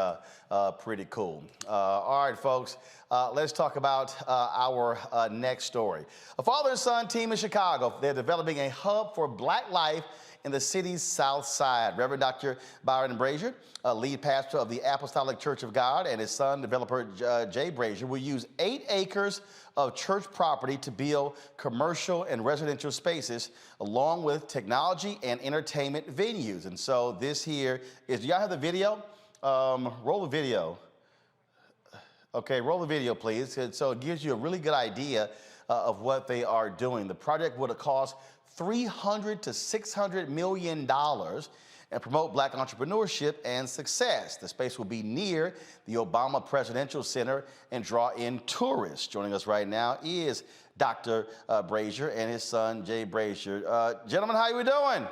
pretty cool. All right, folks, let's talk about our next story. A father and son team in Chicago, they're developing a hub for Black life in the city's South Side. Reverend Dr. Byron Brazier, lead pastor of the Apostolic Church of God, and his son, developer Jay Brazier, will use 8 acres of church property to build commercial and residential spaces, along with technology and entertainment venues. And so this here is, do y'all have the video? Roll the video. Okay, roll the video, please. So it gives you a really good idea of what they are doing. The project would have cost $300 to $600 million and promote Black entrepreneurship and success. The space will be near the Obama Presidential Center and draw in tourists. Joining us right now is Dr. Brazier and his son, Jay Brazier. Gentlemen, how you doing?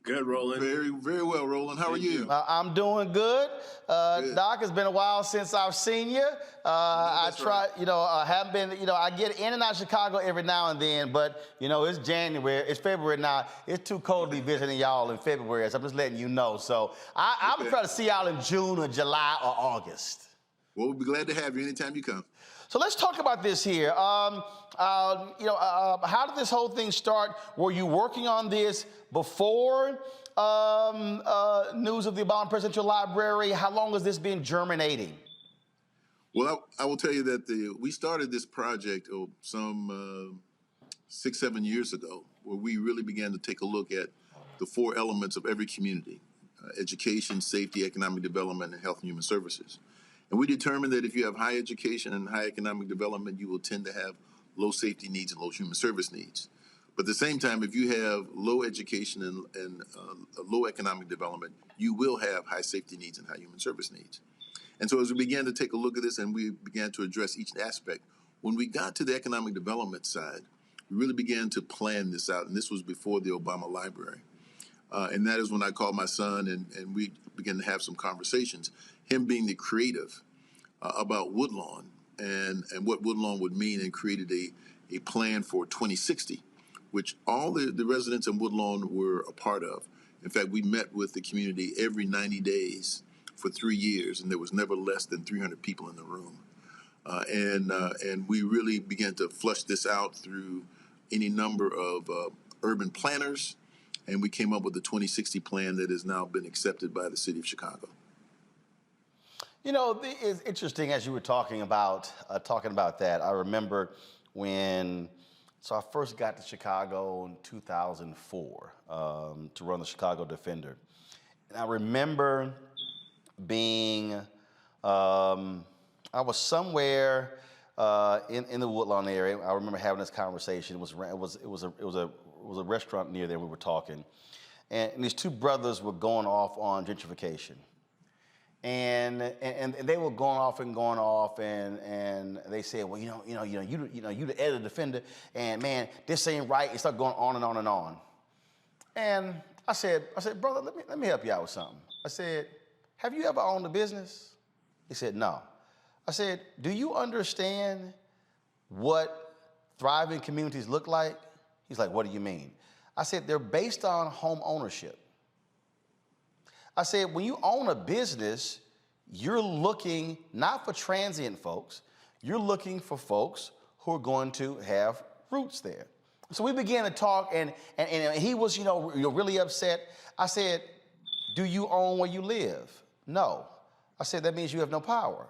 Good, Roland. Very, very well, Roland. How are you?
I'm doing good. Good. Doc, it's been a while since I've seen you. I try, right. Haven't been, I get in and out of Chicago every now and then, but, it's January, it's February now. It's too cold to be visiting y'all in February, so I'm just letting you know. So I'm going to try to see y'all in June or July or August.
Well, we'll be glad to have you anytime you come.
So let's talk about this here. How did this whole thing start? Were you working on this before news of the Obama Presidential Library? How long has this been germinating?
Well, I will tell you that we started this project some 6-7 years ago, where we really began to take a look at the 4 elements of every community: education, safety, economic development, and health and human services. And we determined that if you have high education and high economic development, you will tend to have low safety needs and low human service needs. But at the same time, if you have low education and low economic development, you will have high safety needs and high human service needs. And so as we began to take a look at this and we began to address each aspect, when we got to the economic development side, we really began to plan this out. And this was before the Obama Library. And that is when I called my son and we began to have some conversations, him being the creative about Woodlawn and what Woodlawn would mean, and created a plan for 2060, which all the residents in Woodlawn were a part of. In fact, we met with the community every 90 days for 3 years, and there was never less than 300 people in the room. And we really began to flush this out through any number of urban planners, and we came up with the 2060 plan that has now been accepted by the city of Chicago.
It's interesting as you were talking about that. I remember so I first got to Chicago in 2004 to run the Chicago Defender. And I remember being, I was somewhere in the Woodlawn area. I remember having this conversation. It was a restaurant near there we were talking. And these 2 brothers were going off on gentrification. And they were going off, and they said, well, you the editor defender, and man, this ain't right. It started going on and on and on. And I said, brother, let me help you out with something. I said, have you ever owned a business? He said, no. I said, do you understand what thriving communities look like? He's like, what do you mean? I said, they're based on home ownership. I said, when you own a business, you're looking not for transient folks, you're looking for folks who are going to have roots there. So we began to talk, and he was, really upset. I said, do you own where you live? No. I said, that means you have no power.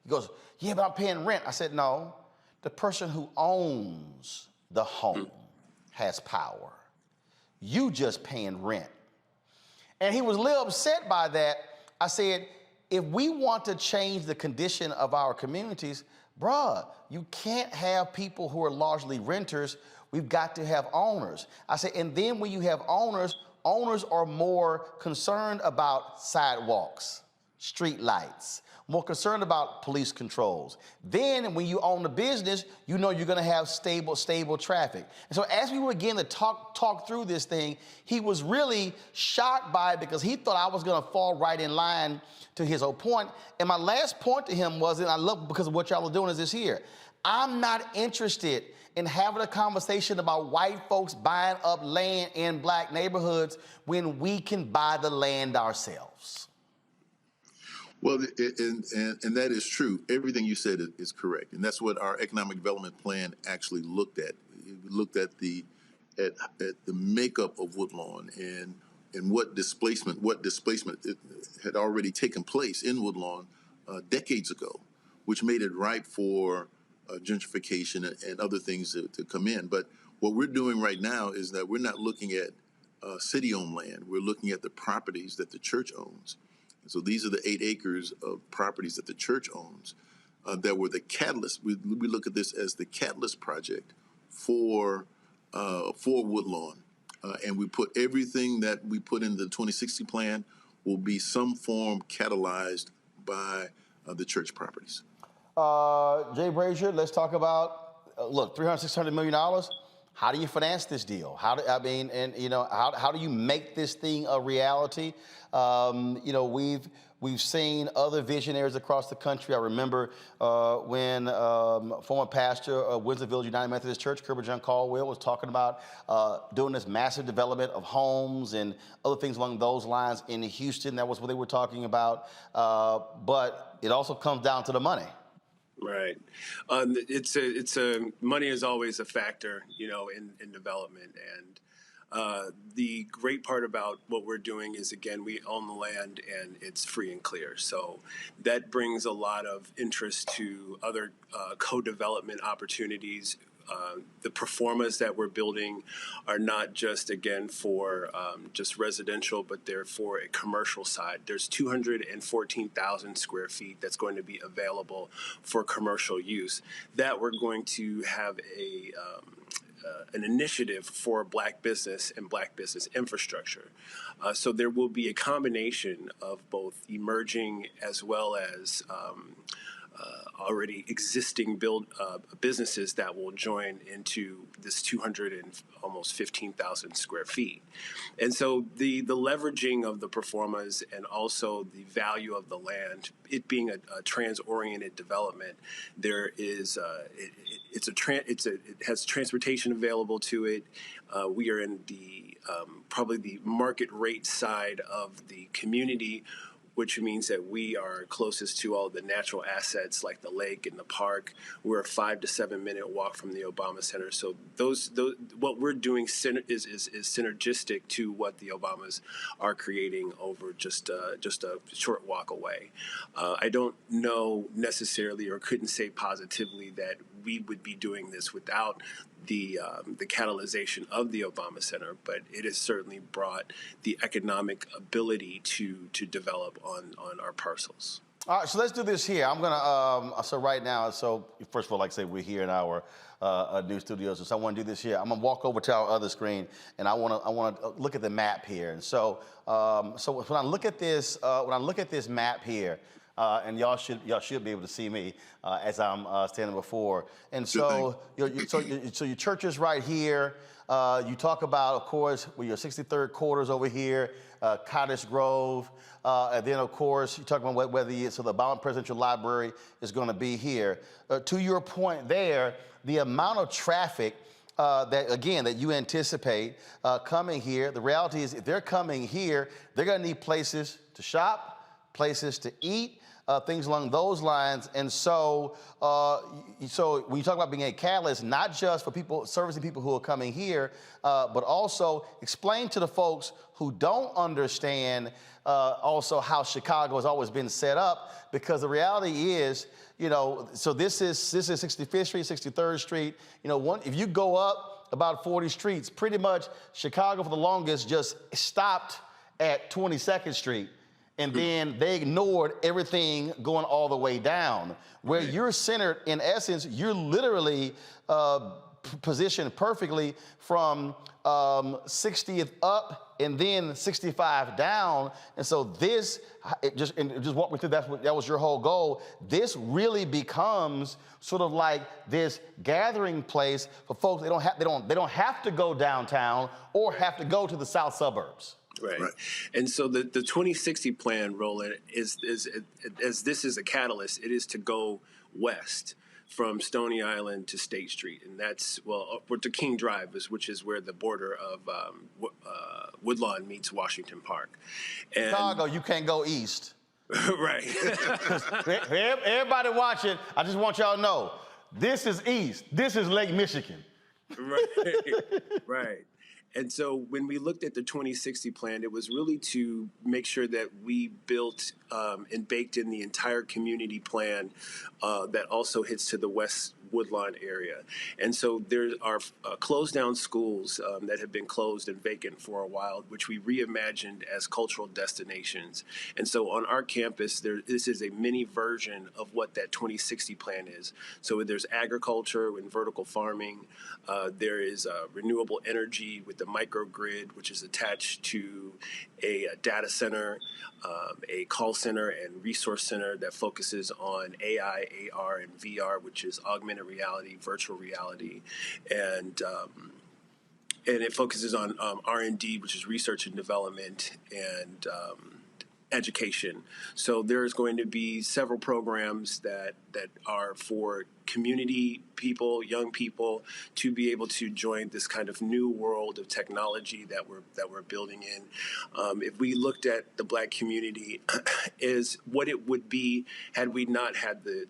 He goes, yeah, but I'm paying rent. I said, no. The person who owns the home has power. You just paying rent. And he was a little upset by that. I said, if we want to change the condition of our communities, bruh, you can't have people who are largely renters. We've got to have owners. I said, and then when you have owners are more concerned about sidewalks, street lights, more concerned about police controls. Then when you own the business, you know you're gonna have stable traffic. And so as we were beginning to talk through this thing, he was really shocked by it because he thought I was gonna fall right in line to his old point. And my last point to him was, and I love because of what y'all are doing, is this here. I'm not interested in having a conversation about white folks buying up land in black neighborhoods when we can buy the land ourselves.
Well, and that is true. Everything you said is correct, and that's what our economic development plan actually looked at. It looked at the makeup of Woodlawn and what displacement had already taken place in Woodlawn decades ago, which made it ripe for gentrification and other things to come in. But what we're doing right now is that we're not looking at city-owned land. We're looking at the properties that the church owns. So these are the 8 acres of properties that the church owns that were the catalyst. We look at this as the catalyst project for Woodlawn. And we put everything that we put in the 2060 plan will be some form catalyzed by the church properties.
Jay Brazier, let's talk about, look, $600 million. How do you finance this deal? How do you make this thing a reality? We've seen other visionaries across the country. I remember when former pastor of Windsor Village United Methodist Church, Kirby John Caldwell, was talking about doing this massive development of homes and other things along those lines in Houston. That was what they were talking about. But it also comes down to the money.
Right. Money is always a factor, in development. And the great part about what we're doing is, again, we own the land and it's free and clear. So that brings a lot of interest to other co-development opportunities. The performas that we're building are not just, again, for just residential, but they're for a commercial side. There's 214,000 square feet that's going to be available for commercial use. That we're going to have an initiative for Black business and Black business infrastructure. So there will be a combination of both emerging as well as already existing businesses that will join into this 200 and almost 15,000 square feet. And so the leveraging of the performas and also the value of the land, it being a trans-oriented development, there is it has transportation available to it. We are in the probably the market rate side of the community, which means that we are closest to all the natural assets like the lake and the park. We're a 5 to 7 minute walk from the Obama Center. So those what we're doing is synergistic to what the Obamas are creating over just a short walk away. I don't know necessarily or couldn't say positively that we would be doing this without the catalyzation of the Obama Center, but it has certainly brought the economic ability to develop on our parcels.
All right, so let's do this here. I'm gonna, so right now, so first of all, like I say, we're here in our new studios, so I wanna do this here. I'm gonna walk over to our other screen, and I wanna look at the map here. And so, so when I look at this map here, and y'all should be able to see me as I'm standing before. And so, your church is right here. You talk about, of course, your 63rd quarters over here, Cottage Grove, and then, of course, you talk about whether so the Obama Presidential Library is going to be here. To your point there, the amount of traffic that you anticipate coming here, the reality is if they're coming here, they're going to need places to shop, places to eat, things along those lines. And so, so when you talk about being a catalyst, not just for people, servicing people who are coming here, but also explain to the folks who don't understand also how Chicago has always been set up, because the reality is, so this is 65th Street, 63rd Street. If you go up about 40 streets, pretty much Chicago for the longest just stopped at 22nd Street. And then they ignored everything going all the way down. Where you're centered, in essence, you're literally positioned perfectly from 60th up and then 65 down. And so this, just walk me through, that was your whole goal. This really becomes sort of like this gathering place for folks. They don't have to go downtown or have to go to the south suburbs.
Right. And so the 2060 plan, Roland, is as this is a catalyst, it is to go west from Stony Island to State Street. And that's, upward to King Drive, which is where the border of Woodlawn meets Washington Park. And
Chicago, you can't go east.
Right.
Everybody watching, I just want y'all to know, this is east. This is Lake Michigan.
Right. Right. And so when we looked at the 2060 plan, it was really to make sure that we built and baked in the entire community plan that also hits to the West Woodlawn area. And so there are closed down schools that have been closed and vacant for a while, which we reimagined as cultural destinations. And so on our campus, this is a mini version of what that 2060 plan is. So there's agriculture and vertical farming. There is renewable energy with the microgrid, which is attached to a data center, a call center and resource center that focuses on AI, AR, and VR, which is augmented reality, virtual reality, and it focuses on R&D, which is research and development, and education. So there's going to be several programs that are for community people, young people, to be able to join this kind of new world of technology that we're building in. If we looked at the Black community is what it would be had we not had the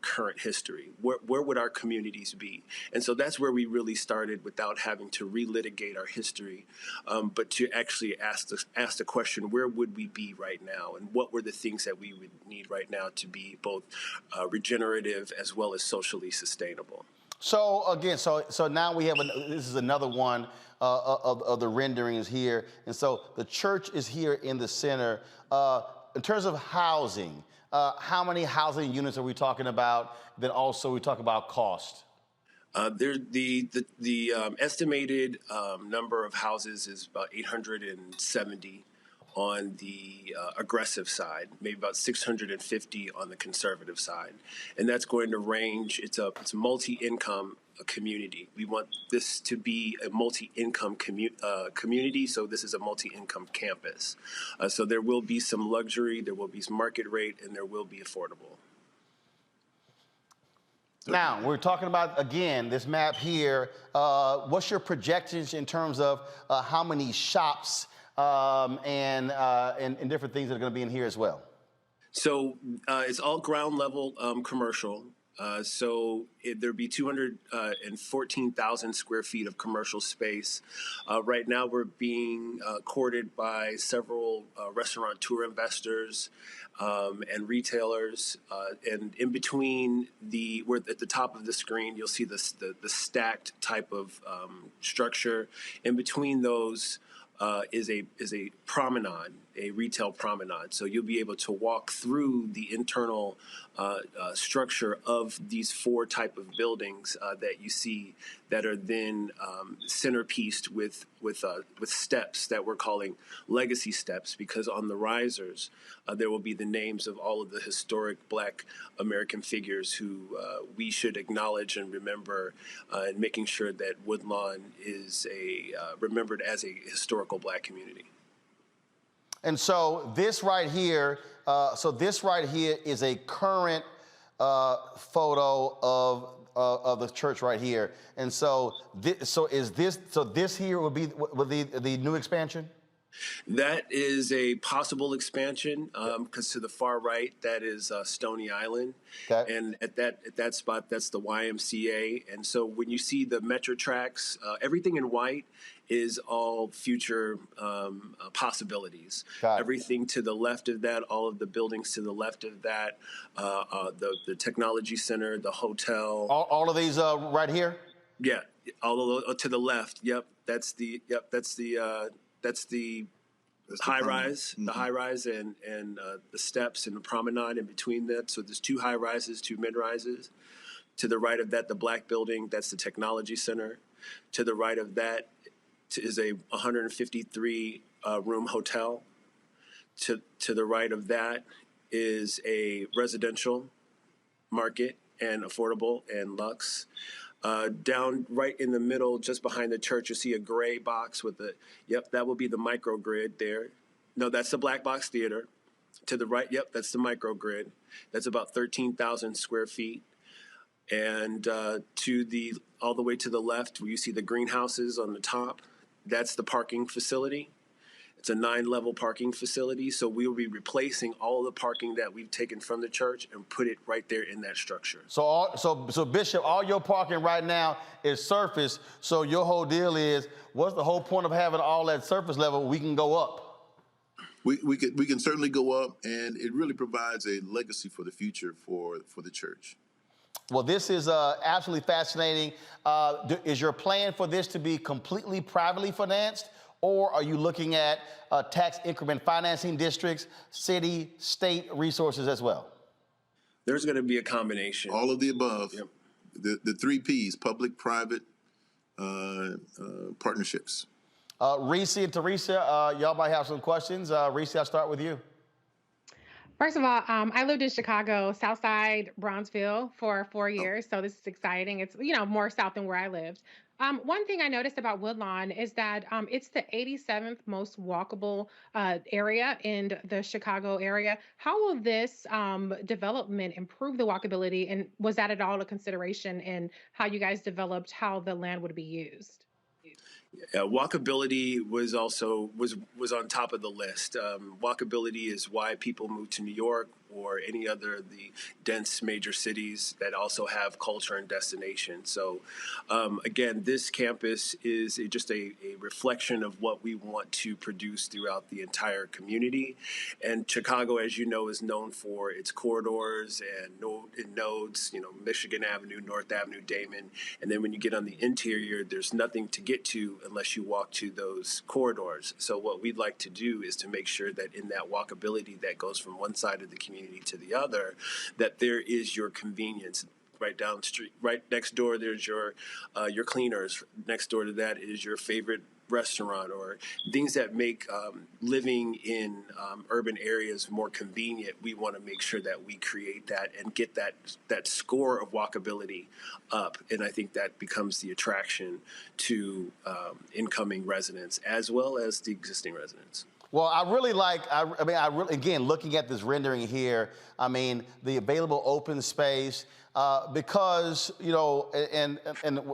current history. Where would our communities be? And so that's where we really started, without having to relitigate our history, but to actually ask the question, where would we be right now, and what were the things that we would need right now to be both regenerative as well as socially sustainable.
So again, so now we have this is another one of the renderings here, and so the church is here in the center. In terms of housing, how many housing units are we talking about? Then also we talk about cost.
The estimated number of houses is about 870 on the aggressive side, maybe about 650 on the conservative side. And that's going to range, it's a multi-income community. We want this to be a multi-income community, so this is a multi-income campus. So there will be some luxury, there will be some market rate, and there will be affordable.
Now, we're talking about, again, this map here. What's your projections in terms of how many shops and different things that are going to be in here as well?
So it's all ground level commercial. So there'd be 214,000 square feet of commercial space. Right now, we're being courted by several restaurateur investors and retailers. And in between we're at the top of the screen, you'll see the stacked type of structure. In between those is a promenade, a retail promenade. So you'll be able to walk through the internal structure of these 4 type of buildings that you see that are then centerpieced with steps that we're calling legacy steps, because on the risers there will be the names of all of the historic Black American figures who we should acknowledge and remember, and making sure that Woodlawn is remembered as a historical Black community.
And so this right here, is a current photo of the church right here. And so, this here will be the new expansion?
That is a possible expansion, because to the far right, that is Stony Island. Okay. And at that spot, that's the YMCA. And so when you see the Metro tracks, everything in white is all future possibilities. Everything to the left of that, all of the buildings to the left of that, the technology center, the hotel.
All of these right here?
Yeah, all of to the left. Yep, that's the high rise, the high rise, and the steps and the promenade in between that. So there's 2 high rises, 2 mid rises. To the right of that, the black building, that's the technology center. To the right of that is a 153 room hotel. To the right of that is a residential market and affordable and luxe. Down right in the middle, just behind the church, you see a gray box with that will be the microgrid there. No, that's the Black Box Theater. To the right, that's the microgrid. That's about 13,000 square feet. And all the way to the left, where you see the greenhouses on the top, that's the parking facility. It's a 9-level parking facility, so we will be replacing all of the parking that we've taken from the church and put it right there in that structure.
So Bishop, all your parking right now is surface. So your whole deal is, what's the whole point of having all that surface level? We can go up.
We can certainly go up, and it really provides a legacy for the future for the church.
Well, this is absolutely fascinating. Is your plan for this to be completely privately financed? Or are you looking at tax increment financing districts, city, state resources as well?
There's going to be a combination.
All of the above. Yep. The 3 Ps, public, private, partnerships.
Reese and Teresa, y'all might have some questions. Reese, I'll start with you.
First of all, I lived in Chicago, Southside, Bronzeville for 4 years. So this is exciting. It's, more south than where I lived. One thing I noticed about Woodlawn is that it's the 87th most walkable area in the Chicago area. How will this development improve the walkability? And was that at all a consideration in how you guys developed how the land would be used?
Walkability was on top of the list. Walkability is why people move to New York or any other of the dense major cities that also have culture and destination. So again, this campus is just a reflection of what we want to produce throughout the entire community. And Chicago, as you know, is known for its corridors and nodes, Michigan Avenue, North Avenue, Damon. And then when you get on the interior, there's nothing to get to unless you walk to those corridors. So what we'd like to do is to make sure that in that walkability that goes from one side of the community to the other, that there is your convenience. Right down the street, right next door, there's your cleaners. Next door to that is your favorite restaurant, or things that make living in urban areas more convenient. We want to make sure that we create that and get that score of walkability up. And I think that becomes the attraction to incoming residents as well as the existing residents.
Well, I really again, looking at this rendering here, the available open space, because, and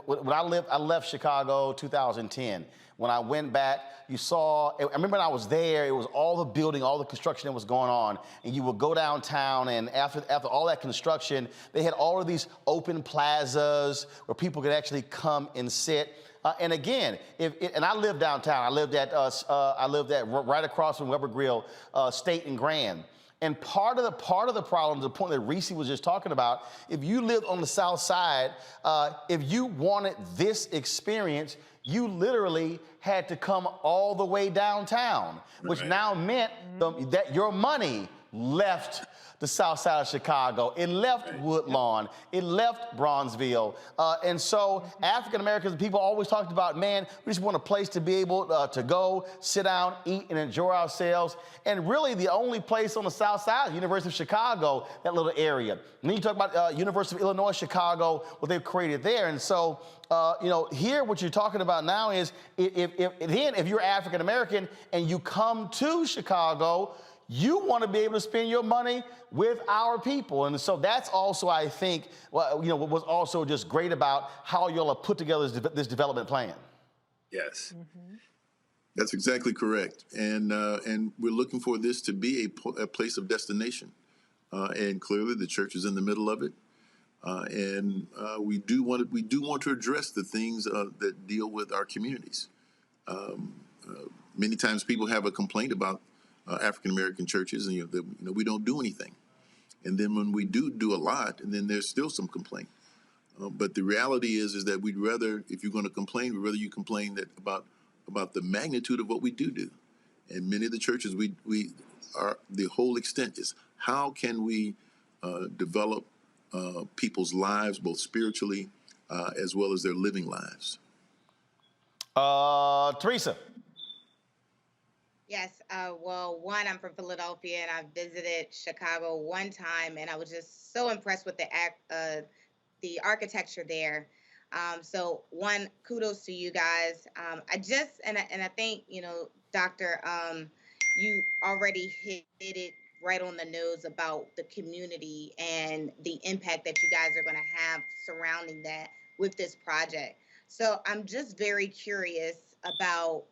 when I left Chicago 2010. When I went back, I remember when I was there, it was all the building, all the construction that was going on. And you would go downtown, and after all that construction, they had all of these open plazas where people could actually come and sit. And again, and I lived downtown. I lived at right across from Weber Grill, State and Grand. And part of the problem, the point that Reese was just talking about, if you lived on the South Side, if you wanted this experience, you literally had to come all the way downtown, which now meant that your money left the south side of Chicago. It left Woodlawn. It left Bronzeville. And so African Americans and people always talked about, man, we just want a place to be able to go, sit down, eat, and enjoy ourselves. And really the only place on the south side, University of Chicago, that little area. And then you talk about University of Illinois, Chicago, what they've created there. And so, you know, here what you're talking about now is if you're African American and you come to Chicago, you want to be able to spend your money with our people. And so that's also, I think, well, you know, what was also just great about how y'all have put together this development plan.
Yes.
That's exactly correct. And we're looking for this to be a place of destination. And clearly the church is in the middle of it. We do want to address the things that deal with our communities. Many times people have a complaint about African American churches, and we don't do anything. And then when we do a lot, and then there's still some complaint. But the reality is that we'd rather, if you're going to complain, we'd rather you complain about the magnitude of what we do. And many of the churches, the whole extent is how can we develop people's lives, both spiritually as well as their living lives.
Teresa.
Yes, well, one, I'm from Philadelphia, and I visited Chicago one time, and I was just so impressed with the architecture there. So one, kudos to you guys. I think, you know, Doctor, you already hit it right on the nose about the community and the impact that you guys are going to have surrounding that with this project. So I'm just very curious about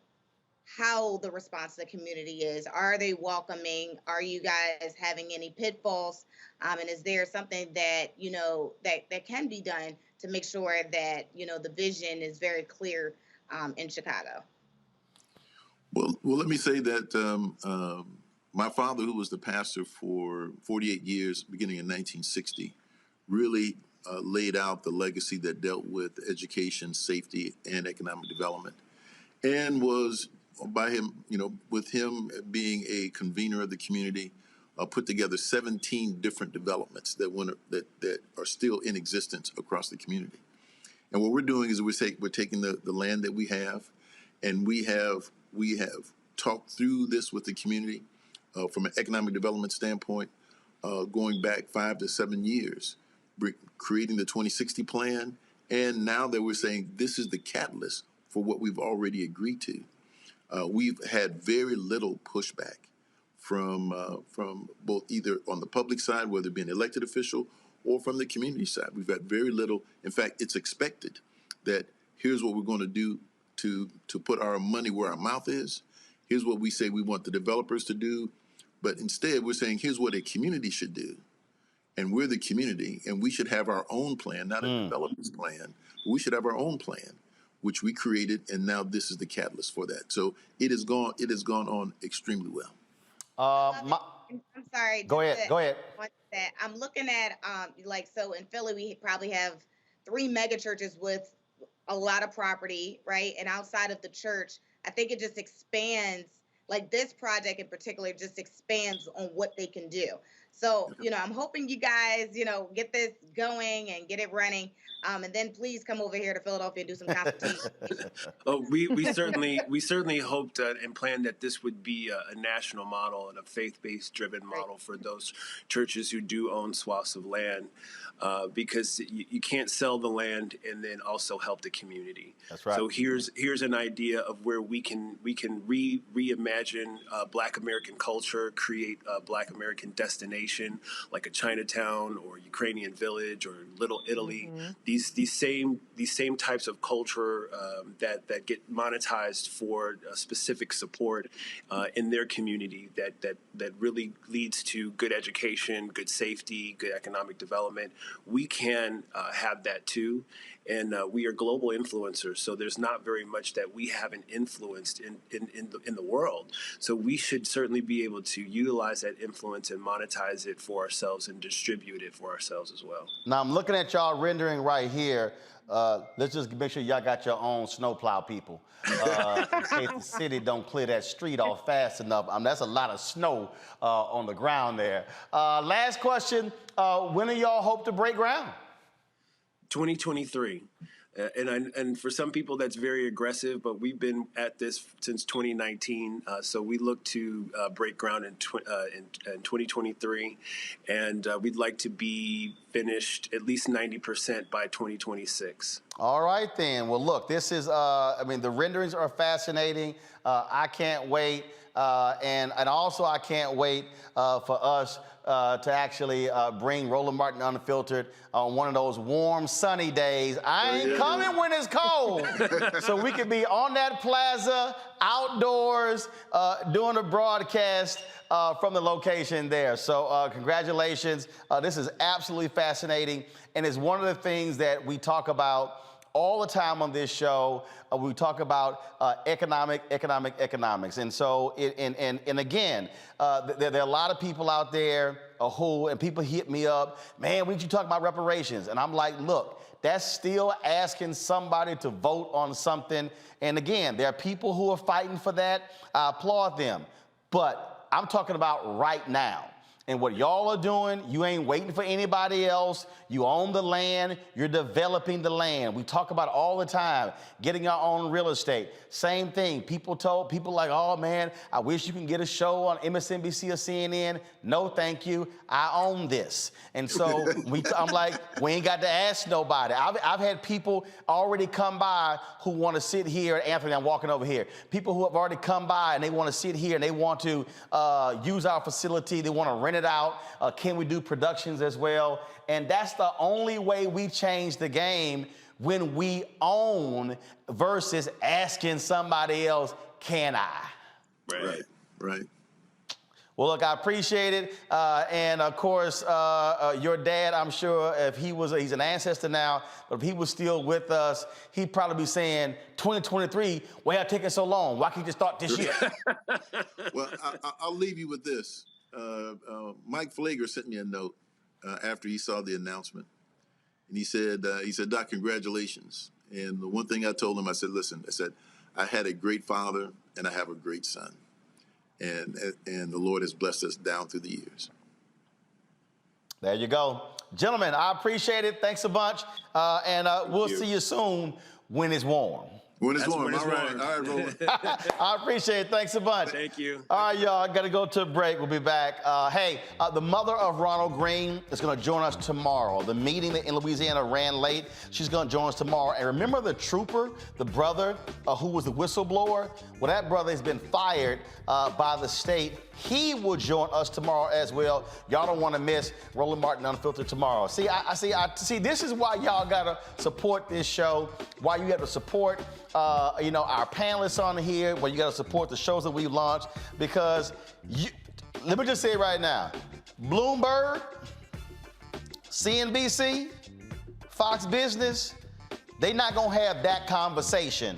how the response to the community is. Are they welcoming? Are you guys having any pitfalls? And is there something that, you know, that can be done to make sure that, you know, the vision is very clear in Chicago?
Well, let me say that my father, who was the pastor for 48 years, beginning in 1960, really laid out the legacy that dealt with education, safety, and economic development, and was by him, you know, with him being a convener of the community, put together 17 different developments that are still in existence across the community. And what we're doing is we're taking the land that we have, and we have talked through this with the community from an economic development standpoint, going back 5 to 7 years, creating the 2060 plan, and now that we're saying this is the catalyst for what we've already agreed to. We've had very little pushback from both either on the public side, whether it be an elected official, or from the community side. We've had very little. In fact, it's expected that here's what we're going to do to put our money where our mouth is. Here's what we say we want the developers to do. But instead, we're saying here's what a community should do. And we're the community, and we should have our own plan, not a developer's plan. We should have our own plan, which we created, and now this is the catalyst for that. So it has gone on extremely well.
I'm sorry.
Go ahead.
I'm looking at so in Philly we probably have 3 mega churches with a lot of property, right? And outside of the church, I think it just expands. Like this project in particular just expands on what they can do. So, you know, I'm hoping you guys, you know, get this going and get it running. And then please come over here to Philadelphia and do some consultation.
We certainly hoped and planned that this would be a national model and a faith-based driven model for those churches who do own swaths of land, because you can't sell the land and then also help the community.
That's right.
So here's an idea of where we can reimagine Black American culture, create a Black American destination like a Chinatown or Ukrainian Village or Little Italy. These same types of culture that get monetized for specific support in their community that really leads to good education, good safety, good economic development. We can have that too. And we are global influencers, so there's not very much that we haven't influenced in the world. So we should certainly be able to utilize that influence and monetize monetize it for ourselves and distribute it for ourselves as well.
Now I'm looking at y'all rendering right here. Let's just make sure y'all got your own snowplow people. In case the city don't clear that street off fast enough. That's a lot of snow on the ground there. Last question, when do y'all hope to break ground?
2023. And for some people, that's very aggressive, but we've been at this since 2019. So we look to break ground in 2023, and we'd like to be finished at least 90% by 2026.
All right, then. Well, look, this is, the renderings are fascinating. I can't wait. And also, I can't wait for us to actually bring Roland Martin Unfiltered on one of those warm, sunny days. I ain't coming when it's cold. So we could be on that plaza, outdoors, doing a broadcast from the location there. So congratulations. This is absolutely fascinating. And it's one of the things that we talk about all the time on this show. We talk about economics. And so, and again, there are a lot of people out there and people hit me up, man, when did you talk about reparations? And I'm like, look, that's still asking somebody to vote on something. And again, there are people who are fighting for that. I applaud them. But I'm talking about right now. And what y'all are doing, you ain't waiting for anybody else. You own the land. You're developing the land. We talk about it all the time, getting our own real estate. Same thing. People like, oh, man, I wish you can get a show on MSNBC or CNN. No, thank you. I own this. And so I'm like, we ain't got to ask nobody. I've had people already come by who want to sit here. Anthony, I'm walking over here. People who have already come by and they want to sit here and they want to use our facility. They want to rent it out. Can we do productions as well? And that's the only way we change the game, when we own versus asking somebody else, can I?
Right.
Well, look, I appreciate it. And of course, your dad, I'm sure if he's an ancestor now, but if he was still with us, he'd probably be saying, 2023, why y'all taking so long? Why can't you just start this year?
Well, I'll leave you with this. Mike Flager sent me a note after he saw the announcement. And he said, Doc, congratulations. And the one thing I told him, I said, I had a great father and I have a great son. And the Lord has blessed us down through the years.
There you go. Gentlemen, I appreciate it. Thanks a bunch. And we'll see you soon when it's warm.
When it's warm. All right, Roland.
I appreciate it. Thanks a bunch.
Thank you.
All right, y'all. Got to go to a break. We'll be back. The mother of Ronald Greene is going to join us tomorrow. The meeting in Louisiana ran late. She's going to join us tomorrow. And remember the trooper, the brother who was the whistleblower? Well, that brother has been fired by the state. He will join us tomorrow as well. Y'all don't want to miss Roland Martin Unfiltered tomorrow. See, I see. This is why y'all gotta support this show. Why you have to support, our panelists on here. Why you gotta support the shows that we launched. Because let me just say it right now: Bloomberg, CNBC, Fox Business, they're not gonna have that conversation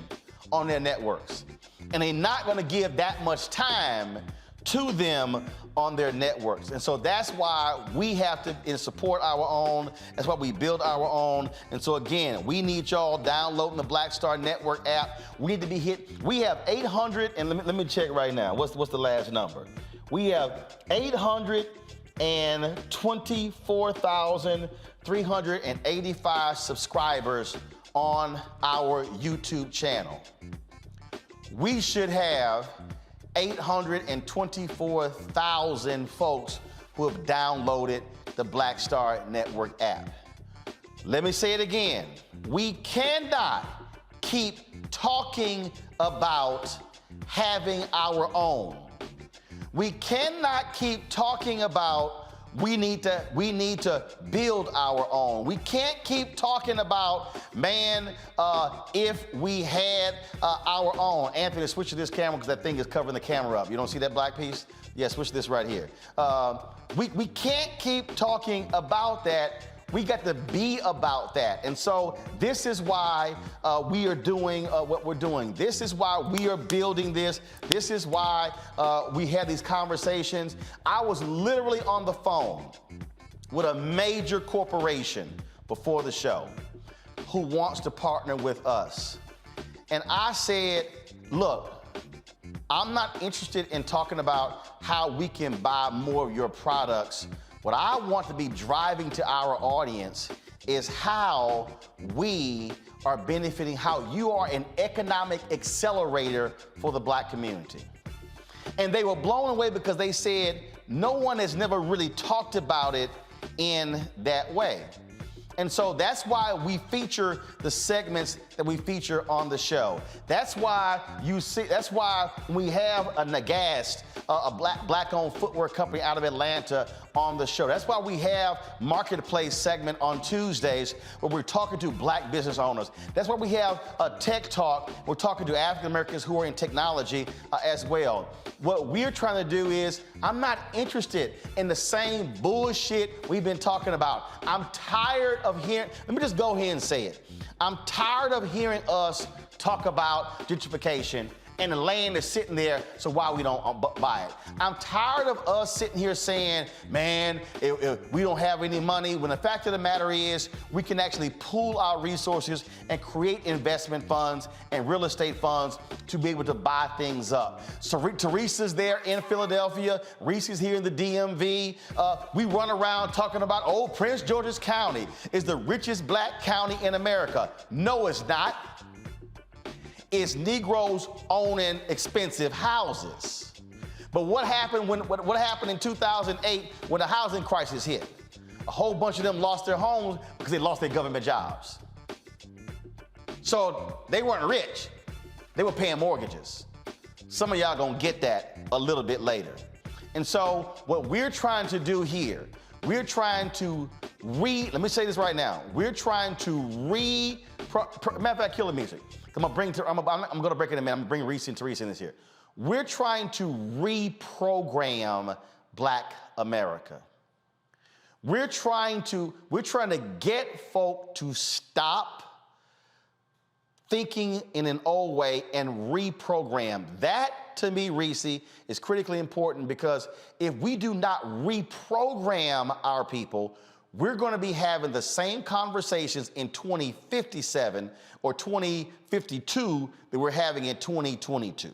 on their networks, and they're not gonna give that much time to them on their networks. And so that's why we have to support our own. That's why we build our own. And so again, we need y'all downloading the Black Star Network app. We need to be hit. We have 800, and let me check right now. What's the last number? We have 824,385 subscribers on our YouTube channel. We should have 824,000 folks who have downloaded the Black Star Network app. Let me say it again. We cannot keep talking about having our own. We cannot keep talking about we need to build our own. We can't keep talking about, if we had our own. Anthony, switch to this camera because that thing is covering the camera up. You don't see that black piece? Yeah, switch this right here. We can't keep talking about that We got to be about that. And so this is why we are doing what we're doing. This is why we are building this. This is why we had these conversations. I was literally on the phone with a major corporation before the show who wants to partner with us. And I said, look, I'm not interested in talking about how we can buy more of your products. What I want to be driving to our audience is how we are benefiting, how you are an economic accelerator for the Black community. And they were blown away because they said, no one has never really talked about it in that way. And so that's why we feature the segments that we feature on the show. That's why you see, that's why we have a Nagast, a black-owned footwear company out of Atlanta on the show. That's why we have Marketplace segment on Tuesdays where we're talking to Black business owners. That's why we have a Tech Talk. We're talking to African Americans who are in technology as well. What we're trying to do is, I'm not interested in the same bullshit we've been talking about. I'm tired of hearing, let me just go ahead and say it. I'm tired of hearing us talk about gentrification and the land is sitting there, so why we don't buy it. I'm tired of us sitting here saying, man, we don't have any money, when the fact of the matter is, we can actually pool our resources and create investment funds and real estate funds to be able to buy things up. So Teresa's there in Philadelphia, Reese's here in the DMV. We run around talking about, oh, Prince George's County is the richest Black county in America. No, it's not. It's Negroes owning expensive houses. But what happened what happened in 2008 when the housing crisis hit? A whole bunch of them lost their homes because they lost their government jobs. So they weren't rich. They were paying mortgages. Some of y'all gonna get that a little bit later. And so what we're trying to do here, we're trying to let me say this right now. We're trying to matter of fact, kill the music. I'm gonna break it in a minute. I'm gonna bring Reese and Teresa in this here. We're trying to reprogram Black America. We're trying to get folk to stop thinking in an old way and reprogram. That, to me, Reese, is critically important because if we do not reprogram our people, we're going to be having the same conversations in 2057 or 2052 that we're having in 2022.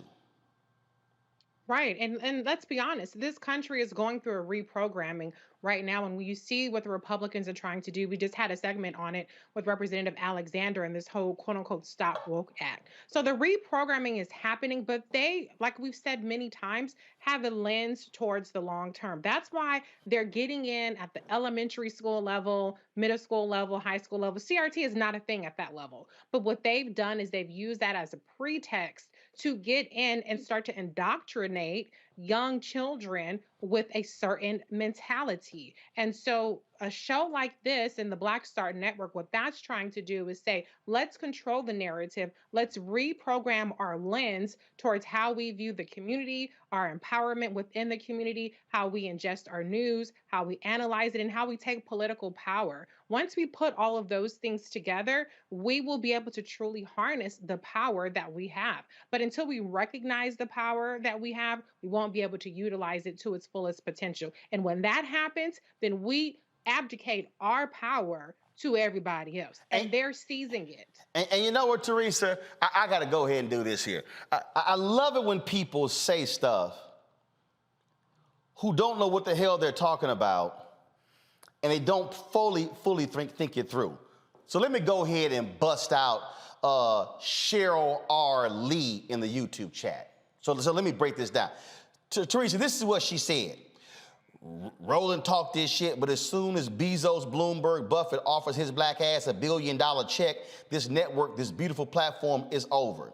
Right. And let's be honest, this country is going through a reprogramming right now. And when you see what the Republicans are trying to do, we just had a segment on it with Representative Alexander and this whole quote unquote Stop Woke Act. So the reprogramming is happening, but they, like we've said many times, have a lens towards the long term. That's why they're getting in at the elementary school level, middle school level, high school level. CRT is not a thing at that level. But what they've done is they've used that as a pretext to get in and start to indoctrinate young children with a certain mentality. And so a show like this in the Black Star Network, what that's trying to do is say, let's control the narrative. Let's reprogram our lens towards how we view the community, our empowerment within the community, how we ingest our news, how we analyze it, and how we take political power. Once we put all of those things together, we will be able to truly harness the power that we have. But until we recognize the power that we have, we won't be able to utilize it to its fullest potential. And when that happens, then we abdicate our power to everybody else, and they're seizing it.
And you know what, Teresa? I got to go ahead and do this here. I love it when people say stuff who don't know what the hell they're talking about, and they don't fully think it through. So let me go ahead and bust out Cheryl R. Lee in the YouTube chat. So let me break this down. Teresa, this is what she said. Roland talked this shit, but as soon as Bezos, Bloomberg, Buffett offers his black ass $1 billion check, this network, this beautiful platform is over.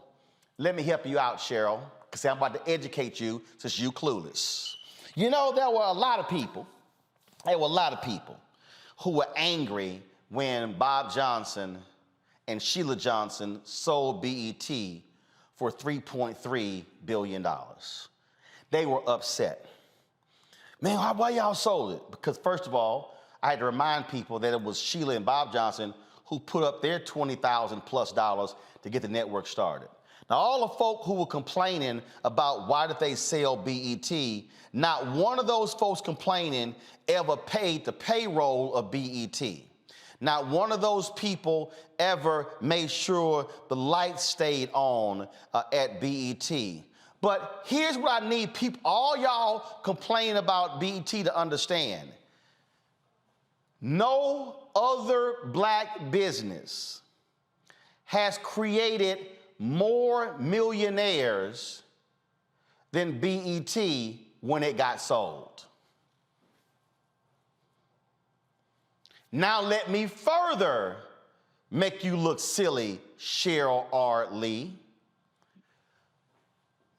Let me help you out, Cheryl, because I'm about to educate you since you clueless. You know, there were a lot of people who were angry when Bob Johnson and Sheila Johnson sold BET for $3.3 billion. They were upset. Man, why y'all sold it? Because first of all, I had to remind people that it was Sheila and Bob Johnson who put up their $20,000+ to get the network started. Now, all the folk who were complaining about why did they sell BET, not one of those folks complaining ever paid the payroll of BET. Not one of those people ever made sure the lights stayed on at BET. But here's what I need people, all y'all complaining about BET to understand. No other black business has created more millionaires than BET when it got sold. Now let me further make you look silly, Cheryl R. Lee.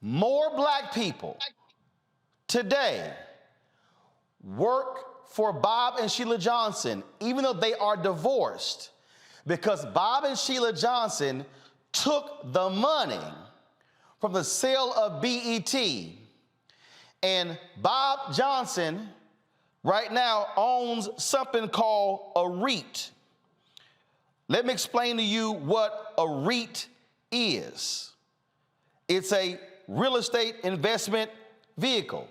More black people today work for Bob and Sheila Johnson, even though they are divorced, because Bob and Sheila Johnson took the money from the sale of BET, and Bob Johnson right now owns something called a REIT. Let me explain to you what a REIT is. It's a real estate investment vehicle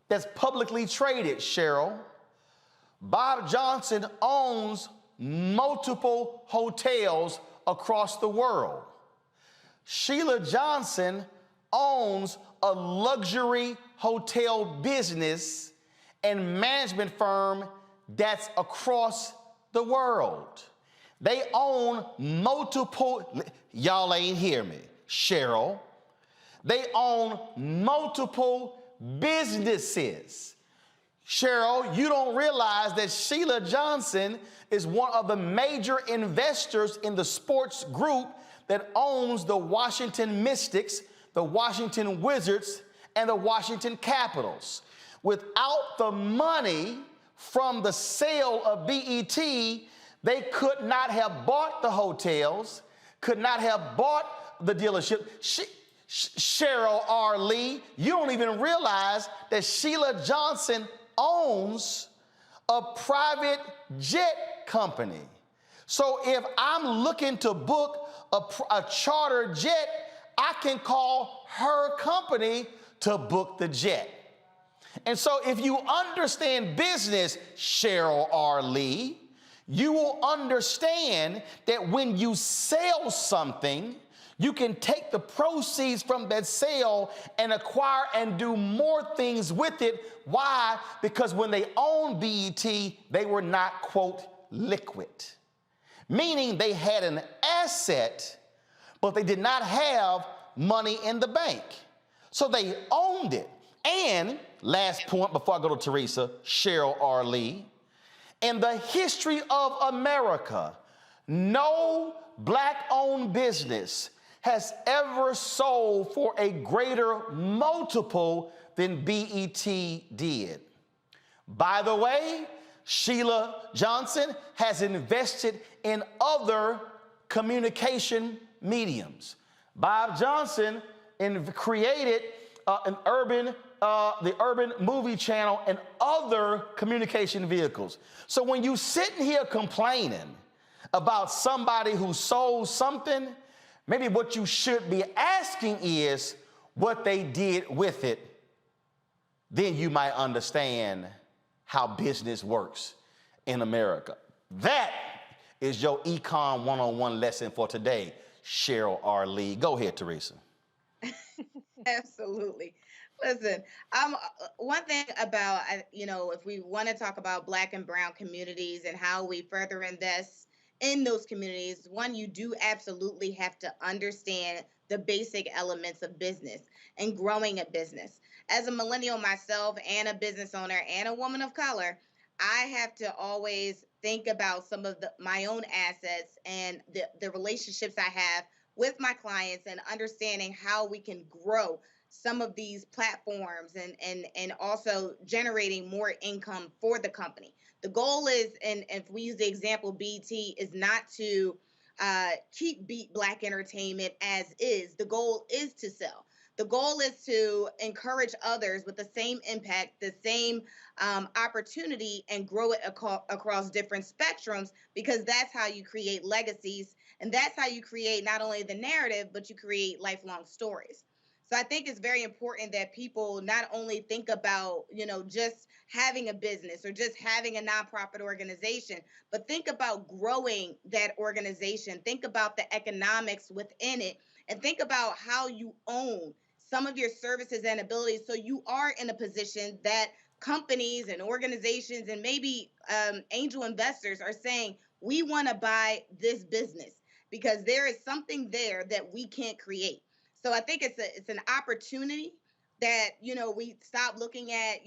that's publicly traded, Cheryl. Bob Johnson owns multiple hotels across the world. Sheila Johnson owns a luxury hotel business and management firm that's across the world. They own multiple, y'all ain't hear me, Cheryl. They own multiple businesses. Cheryl, you don't realize that Sheila Johnson is one of the major investors in the sports group that owns the Washington Mystics, the Washington Wizards, and the Washington Capitals. Without the money from the sale of BET, they could not have bought the hotels, could not have bought the dealership. Cheryl R. Lee, you don't even realize that Sheila Johnson owns a private jet company. So if I'm looking to book a charter jet, I can call her company to book the jet. And so if you understand business, Cheryl R. Lee, you will understand that when you sell something, you can take the proceeds from that sale and acquire and do more things with it. Why? Because when they owned BET, they were not, quote, liquid. Meaning they had an asset, but they did not have money in the bank. So they owned it. And last point before I go to Teresa, Cheryl R. Lee, in the history of America, no black-owned business has ever sold for a greater multiple than BET did. By the way, Sheila Johnson has invested in other communication mediums. Bob Johnson created the Urban Movie Channel and other communication vehicles. So when you sitting here complaining about somebody who sold something, maybe what you should be asking is what they did with it. Then you might understand how business works in America. That is your Econ 101 lesson for today, Cheryl R. Lee. Go ahead, Teresa.
Absolutely. Listen, one thing about, if we want to talk about Black and brown communities and how we further invest in those communities, one, you do absolutely have to understand the basic elements of business and growing a business. As a millennial myself and a business owner and a woman of color, I have to always think about some of my own assets and the relationships I have with my clients and understanding how we can grow some of these platforms and also generating more income for the company. The goal is, and if we use the example BET, is not to keep Black entertainment as is. The goal is to sell. The goal is to encourage others with the same impact, the same opportunity, and grow it across different spectrums, because that's how you create legacies. And that's how you create not only the narrative, but you create lifelong stories. So I think it's very important that people not only think about, just having a business or just having a nonprofit organization, but think about growing that organization. Think about the economics within it, and think about how you own some of your services and abilities, so you are in a position that companies and organizations and maybe angel investors are saying, we want to buy this business because there is something there that we can't create. So I think it's an opportunity that, we stop looking at,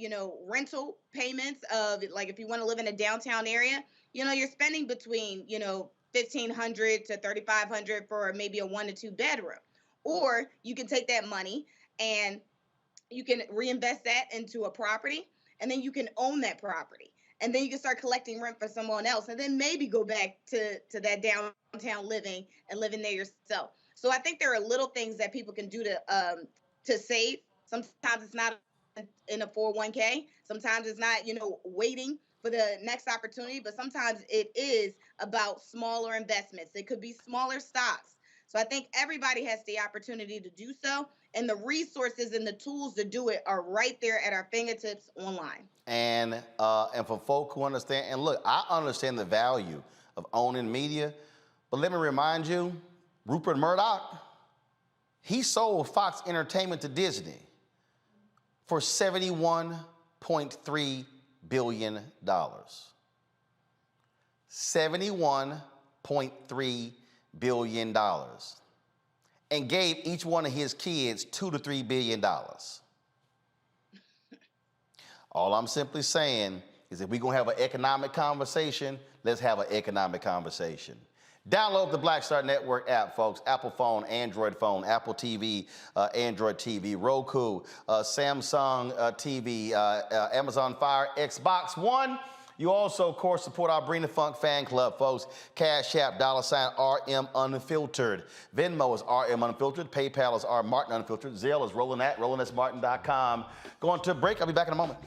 rental payments of, like, if you want to live in a downtown area, you're spending between, $1,500 to $3,500 for maybe a 1 to 2 bedroom. Or you can take that money and you can reinvest that into a property, and then you can own that property. And then you can start collecting rent for someone else, and then maybe go back to that downtown living and living there yourself. So I think there are little things that people can do to save. Sometimes it's not in a 401k. Sometimes it's not, waiting for the next opportunity, but sometimes it is about smaller investments. It could be smaller stocks. So I think everybody has the opportunity to do so, and the resources and the tools to do it are right there at our fingertips online.
And for folk who understand, and look, I understand the value of owning media, but let me remind you, Rupert Murdoch, he sold Fox Entertainment to Disney for $71.3 billion. $71.3 billion. And gave each one of his kids $2 to $3 billion. All I'm simply saying is if we're going to have an economic conversation, let's have an economic conversation. Download the Black Star Network app, folks. Apple phone, Android phone, Apple TV, Android TV, Roku, Samsung TV, Amazon Fire, Xbox One. You also, of course, support our Bring the Funk fan club, folks. Cash App, $RM Unfiltered. Venmo is RM Unfiltered. PayPal is R Martin Unfiltered. Zelle is rolling@rollingsmartin.com. Going to a break. I'll be back in a moment.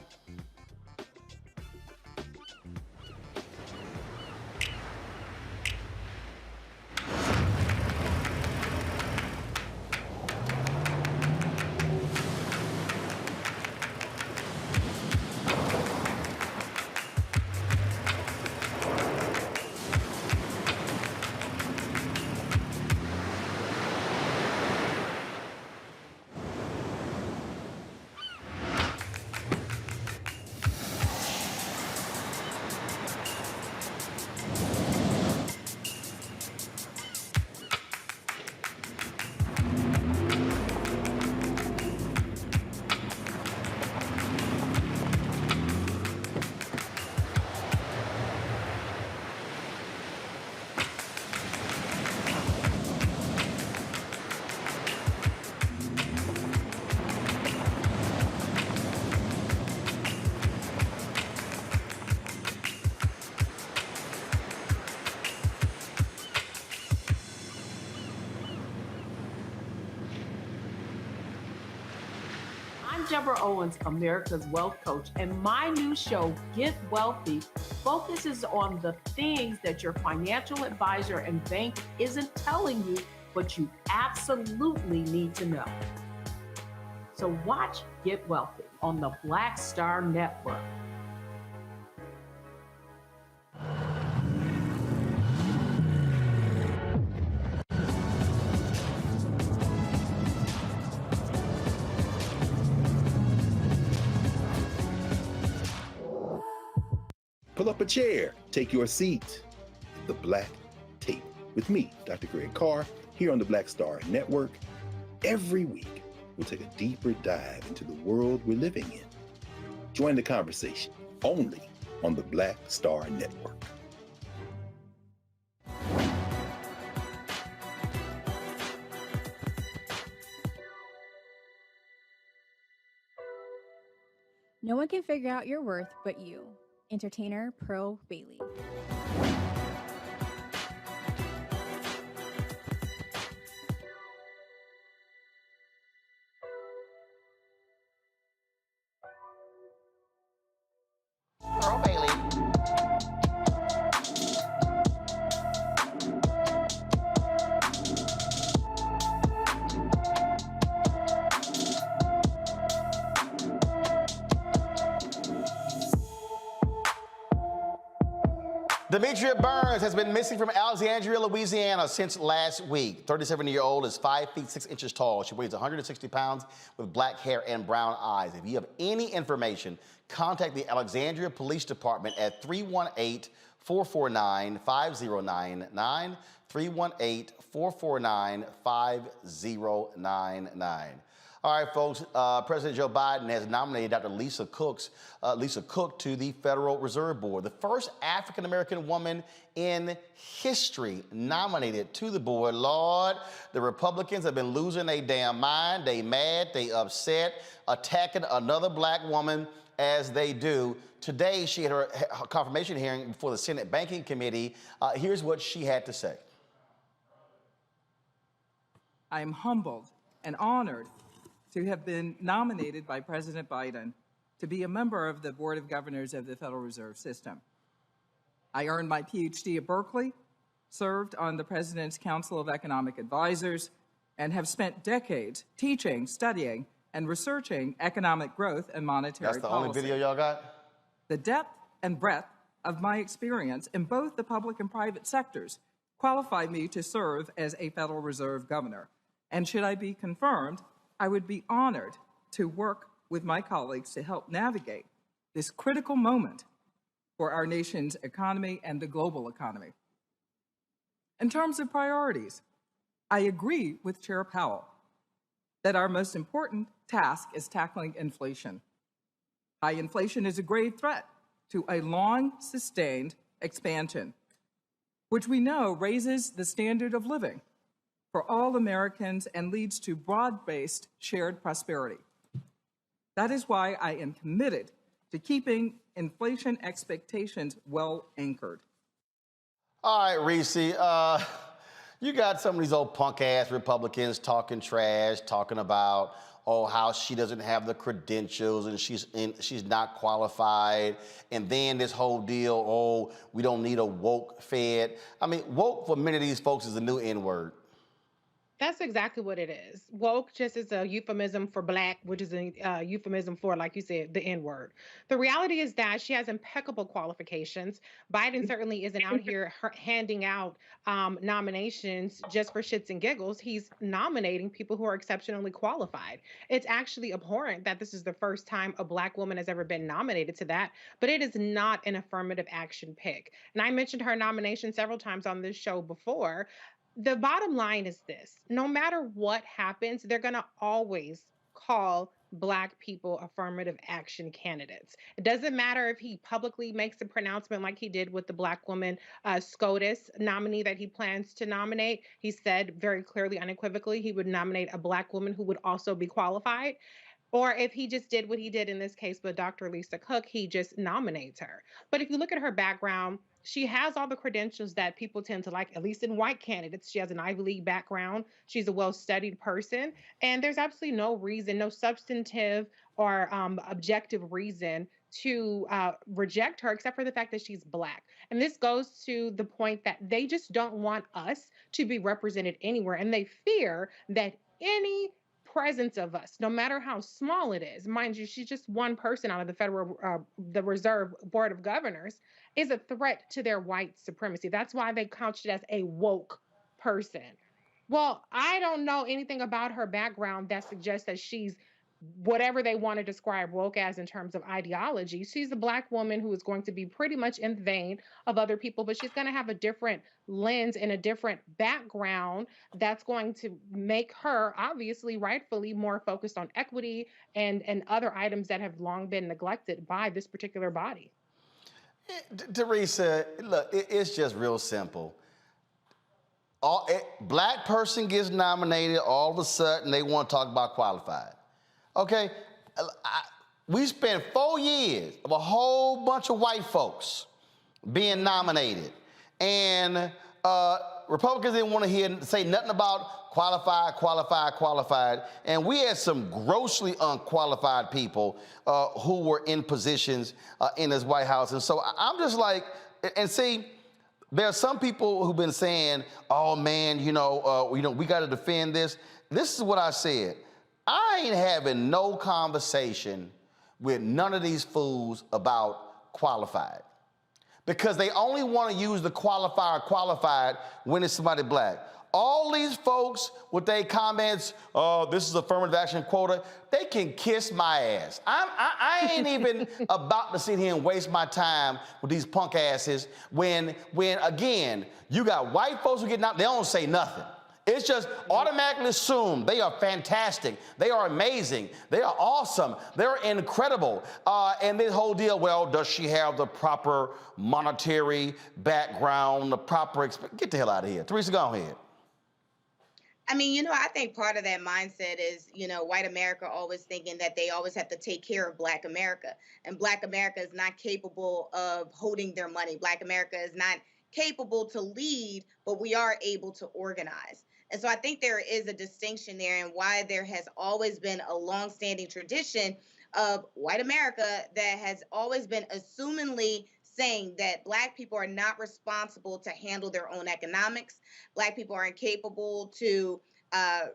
Deborah Owens, America's Wealth Coach, and my new show, Get Wealthy, focuses on the things that your financial advisor and bank isn't telling you, but you absolutely need to know. So watch Get Wealthy on the Black Star Network.
Pull up a chair, take your seat. The Black Tape with me, Dr. Greg Carr, here on the Black Star Network. Every week, we'll take a deeper dive into the world we're living in. Join the conversation only on the Black Star Network.
No one can figure out your worth but you. Entertainer Pearl Bailey.
Demetria Burns has been missing from Alexandria, Louisiana since last week. 37-year-old is 5 feet 6 inches tall. She weighs 160 pounds with black hair and brown eyes. If you have any information, contact the Alexandria Police Department at 318-449-5099, 318-449-5099. All right, folks, President Joe Biden has nominated Dr. Lisa Cook to the Federal Reserve Board, the first African-American woman in history nominated to the board. Lord, the Republicans have been losing their damn mind. They mad, they upset, attacking another black woman as they do. Today, she had her confirmation hearing before the Senate Banking Committee. Here's what she had to say.
I am humbled and honored to have been nominated by President Biden to be a member of the Board of Governors of the Federal Reserve System. I earned my PhD at Berkeley, served on the President's Council of Economic Advisors, and have spent decades teaching, studying, and researching economic growth and monetary policy.
That's the only video y'all got?
The depth and breadth of my experience in both the public and private sectors qualify me to serve as a Federal Reserve Governor. And should I be confirmed, I would be honored to work with my colleagues to help navigate this critical moment for our nation's economy and the global economy. In terms of priorities, I agree with Chair Powell that our most important task is tackling inflation. High inflation is a grave threat to a long-sustained expansion, which we know raises the standard of living for all Americans and leads to broad-based shared prosperity. That is why I am committed to keeping inflation expectations well anchored.
All right, Reese, you got some of these old punk-ass Republicans talking trash, talking about, oh, how she doesn't have the credentials and she's not qualified. And then this whole deal, oh, we don't need a woke Fed. I mean, woke for many of these folks is the new N-word.
That's exactly what it is. Woke just is a euphemism for black, which is a euphemism for, like you said, the N-word. The reality is that she has impeccable qualifications. Biden certainly isn't out here handing out nominations just for shits and giggles. He's nominating people who are exceptionally qualified. It's actually abhorrent that this is the first time a black woman has ever been nominated to that, but it is not an affirmative action pick. And I mentioned her nomination several times on this show before. The bottom line is this: no matter what happens, they're going to always call black people affirmative action candidates. It doesn't matter if he publicly makes a pronouncement like he did with the black woman SCOTUS nominee that he plans to nominate. He said very clearly, unequivocally, he would nominate a black woman who would also be qualified. Or if he just did what he did in this case with Dr. Lisa Cook, he just nominates her. But if you look at her background, she has all the credentials that people tend to like, at least in white candidates. She has an Ivy League background. She's a well-studied person. And there's absolutely no reason, no substantive or objective reason to reject her, except for the fact that she's black. And this goes to the point that they just don't want us to be represented anywhere. And they fear that any presence of us, no matter how small it is, mind you, she's just one person out of the Reserve Board of Governors, is a threat to their white supremacy. That's why they couched it as a woke person. Well, I don't know anything about her background that suggests that she's whatever they want to describe woke as in terms of ideology. She's a black woman who is going to be pretty much in the vein of other people, but she's going to have a different lens and a different background that's going to make her, obviously, rightfully, more focused on equity and other items that have long been neglected by this particular body.
Teresa, look, it's just real simple. Black person gets nominated, all of a sudden they want to talk about qualified. Okay, we spent 4 years of a whole bunch of white folks being nominated, and Republicans didn't want to say nothing about qualified, and we had some grossly unqualified people who were in positions in this White House. And so I'm just like, and see, there are some people who've been saying, oh man, we got to defend this. This is what I said. I ain't having no conversation with none of these fools about qualified. because they only want to use the qualifier qualified when it's somebody black. All these folks with their comments, this is affirmative action quota, they can kiss my ass. I ain't even about to sit here and waste my time with these punk asses when again, you got white folks who get out, they don't say nothing. It's just automatically assumed they are fantastic. They are amazing. They are awesome. They're incredible. And this whole deal, well, does she have the proper monetary background, the proper, get the hell out of here. Teresa, go ahead.
I mean, I think part of that mindset is, white America always thinking that they always have to take care of Black America. And Black America is not capable of holding their money. Black America is not capable to lead, but we are able to organize. And so I think there is a distinction there, and why there has always been a longstanding tradition of white America that has always been assumingly saying that Black people are not responsible to handle their own economics. Black people are incapable to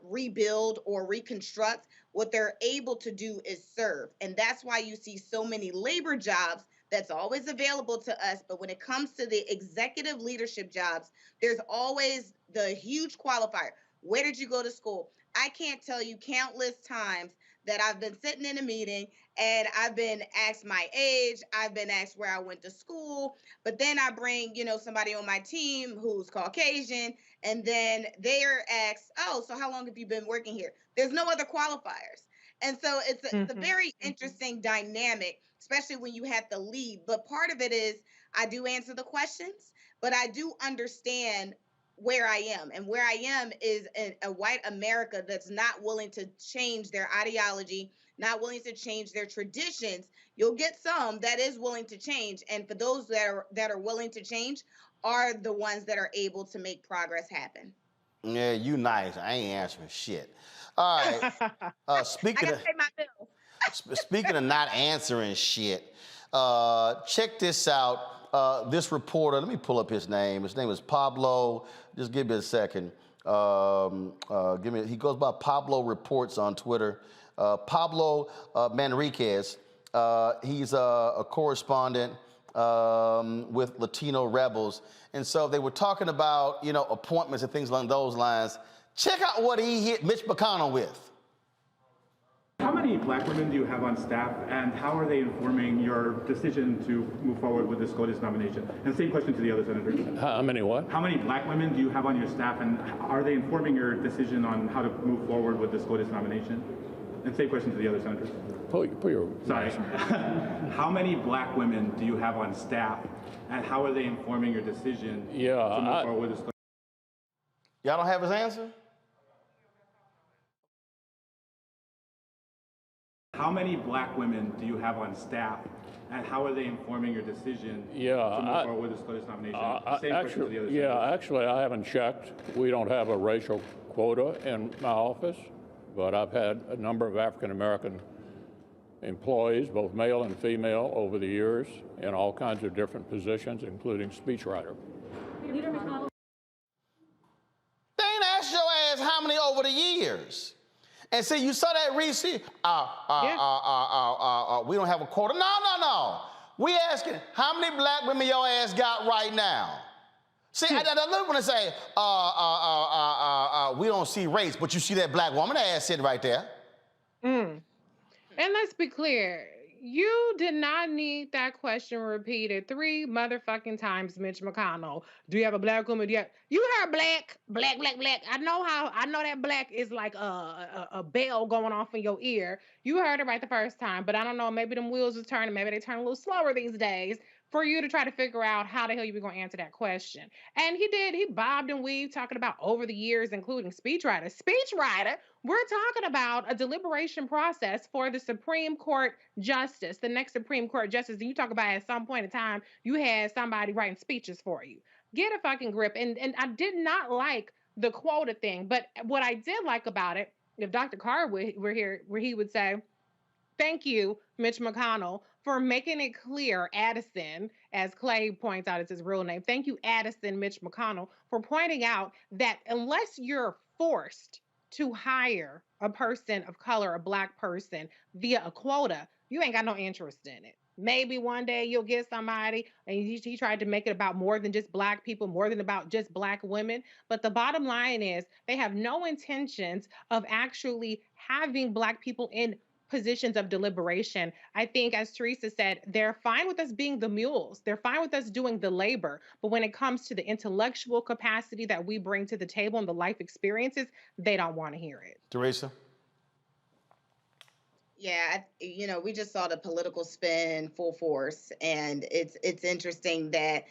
rebuild or reconstruct. What they're able to do is serve. And that's why you see so many labor jobs that's always available to us. But when it comes to the executive leadership jobs, there's always the huge qualifier. Where did you go to school? I can't tell you countless times that I've been sitting in a meeting and I've been asked my age, I've been asked where I went to school, but then I bring, somebody on my team who's Caucasian, and then they're asked, oh, so how long have you been working here? There's no other qualifiers. And so it's a very interesting dynamic, especially when you have to lead. But part of it is I do answer the questions, but I do understand where I am. And where I am is a white America that's not willing to change their ideology, not willing to change their traditions. You'll get some that is willing to change. And for those that are willing to change are the ones that are able to make progress happen.
Yeah, you nice. I ain't answering shit. All right. Speaking of not answering shit, check this out. This reporter, let me pull up his name. His name is Pablo. Just give me a second. He goes by Pablo Reports on Twitter. Pablo Manriquez. He's a correspondent with Latino Rebels. And so they were talking about, appointments and things along those lines. Check out what he hit Mitch McConnell with.
How many Black women do you have on staff, and how are they informing your decision to move forward with this SCOTUS nomination? And same question to the other senators.
How many what?
How many Black women do you have on your staff, and are they informing your decision on how to move forward with the SCOTUS nomination? And same question to the other senators. Sorry. How many Black women do you have on staff, and how are they informing your decision to move forward with the SCOTUS?
Y'all don't have his answer?
How many Black women do you have on staff, and how are they informing your decision to move forward with the SCOTUS nomination? Same question to the other senators.
Actually, I haven't checked. We don't have a racial quota in my office, but I've had a number of African-American employees, both male and female, over the years in all kinds of different positions, including speechwriter.
They ain't asked your ass how many over the years. And see, you saw that receipt. We don't have a quota. No. We asking how many Black women your ass got right now. See, I look when I say, we don't see race, but you see that Black woman ass sitting right there.
And let's be clear. You did not need that question repeated 3 motherfucking times, Mitch McConnell. Do you have a Black woman? You heard black. I know that black is like a bell going off in your ear. You heard it right the first time, but I don't know, maybe them wheels are turning. Maybe they turn a little slower these days for you to try to figure out how the hell you were going to answer that question. And he did. He bobbed and weaved talking about over the years, including speechwriter. We're talking about a deliberation process for the Supreme Court justice, the next Supreme Court justice. And you talk about at some point in time, you had somebody writing speeches for you. Get a fucking grip. And I did not like the quota thing, but what I did like about it, if Dr. Carr were here, where he would say, thank you, Mitch McConnell, for making it clear, Addison, as Clay points out, it's his real name. Thank you, Addison Mitch McConnell, for pointing out that unless you're forced to hire a person of color, a Black person, via a quota, you ain't got no interest in it. Maybe one day you'll get somebody. And he tried to make it about more than just black people, more than about just black women. But the bottom line is they have no intentions of actually having black people in positions of deliberation. I think, as Teresa said, they're fine with us being the mules. They're fine with us doing the labor. But when it comes to the intellectual capacity that we bring to the table and the life experiences, they don't want to hear it.
Teresa?
Yeah, we just saw the political spin full force, and it's interesting that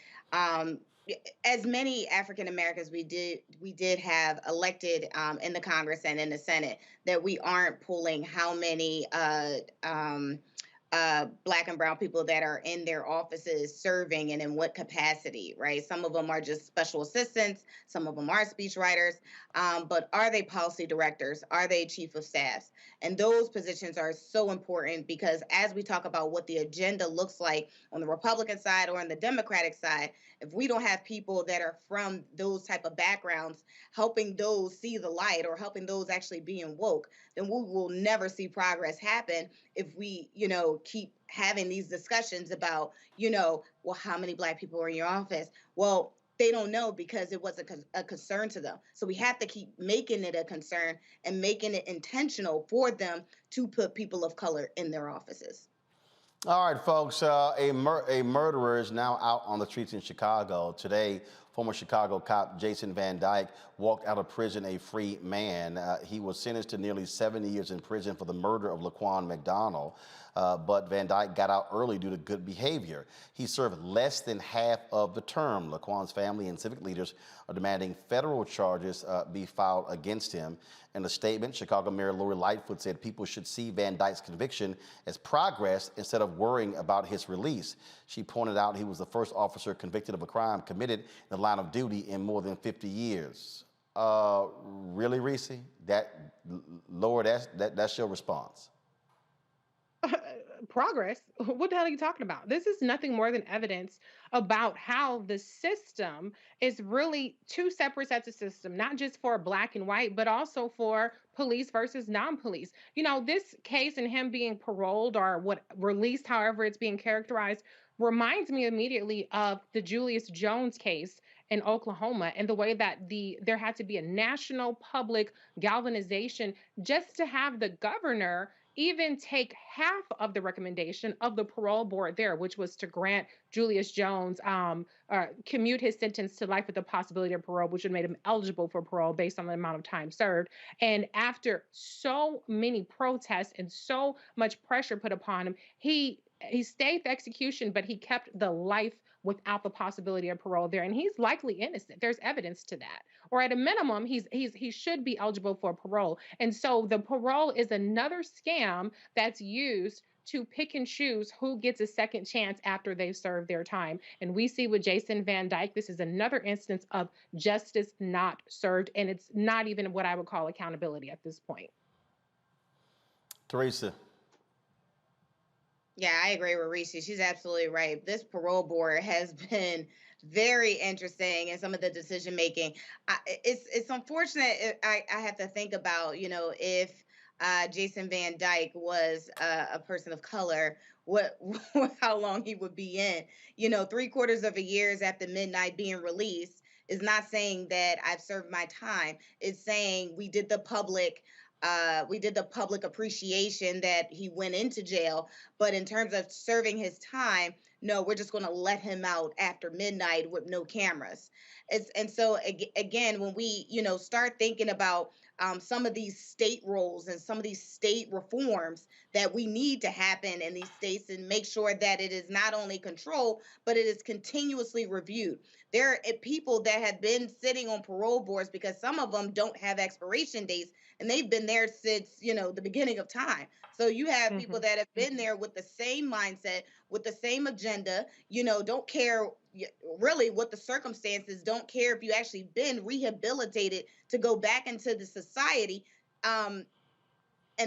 as many African Americans we did have elected in the Congress and in the Senate, that we aren't pulling how many black and brown people that are in their offices serving and in what capacity, right? Some of them are just special assistants, some of them are speechwriters, but are they policy directors? Are they chief of staffs? And those positions are so important because as we talk about what the agenda looks like on the Republican side or on the Democratic side, if we don't have people that are from those type of backgrounds helping those see the light or helping those actually being woke, then we will never see progress happen if we, keep having these discussions about, well, how many black people are in your office? Well, they don't know because it wasn't a concern to them. So we have to keep making it a concern and making it intentional for them to put people of color in their offices.
All right, folks, a murderer is now out on the streets in Chicago. Today, former Chicago cop Jason Van Dyke walked out of prison a free man. He was sentenced to nearly 70 years in prison for the murder of Laquan McDonald, but Van Dyke got out early due to good behavior. He served less than half of the term. Laquan's family and civic leaders are demanding federal charges be filed against him. In a statement, Chicago Mayor Lori Lightfoot said people should see Van Dyke's conviction as progress instead of worrying about his release. She pointed out he was the first officer convicted of a crime committed in the line of duty in more than 50 years. Really, Reese? Lord, that's your response.
Progress? What the hell are you talking about? This is nothing more than evidence about how the system is really two separate sets of system, not just for black and white, but also for police versus non-police. This case and him being paroled or what released, however it's being characterized, reminds me immediately of the Julius Jones case in Oklahoma and the way that there had to be a national public galvanization just to have the governor even take half of the recommendation of the parole board there, which was to grant Julius Jones commute his sentence to life with the possibility of parole, which would have made him eligible for parole based on the amount of time served. And after so many protests and so much pressure put upon him, he stayed the execution, but he kept the life without the possibility of parole there. And he's likely innocent. There's evidence to that. Or at a minimum, he should be eligible for parole. And so the parole is another scam that's used to pick and choose who gets a second chance after they've served their time. And we see with Jason Van Dyke, this is another instance of justice not served. And it's not even what I would call accountability at this point.
Teresa.
Yeah, I agree with Reese. She's absolutely right. This parole board has been very interesting in some of the decision making. It's unfortunate. I have to think about, if Jason Van Dyke was a person of color, how long he would be in. 3/4 of a year after midnight being released is not saying that I've served my time. It's saying we did the public appreciation that he went into jail, but in terms of serving his time, no, we're just going to let him out after midnight with no cameras. And so again, when we start thinking about some of these state roles and some of these state reforms that we need to happen in these states and make sure that it is not only controlled, but it is continuously reviewed. There are people that have been sitting on parole boards because some of them don't have expiration dates, and they've been there since, the beginning of time. So you have people that have been there with the same mindset, with the same agenda, don't care really what the circumstances, don't care if you actually been rehabilitated to go back into the society, and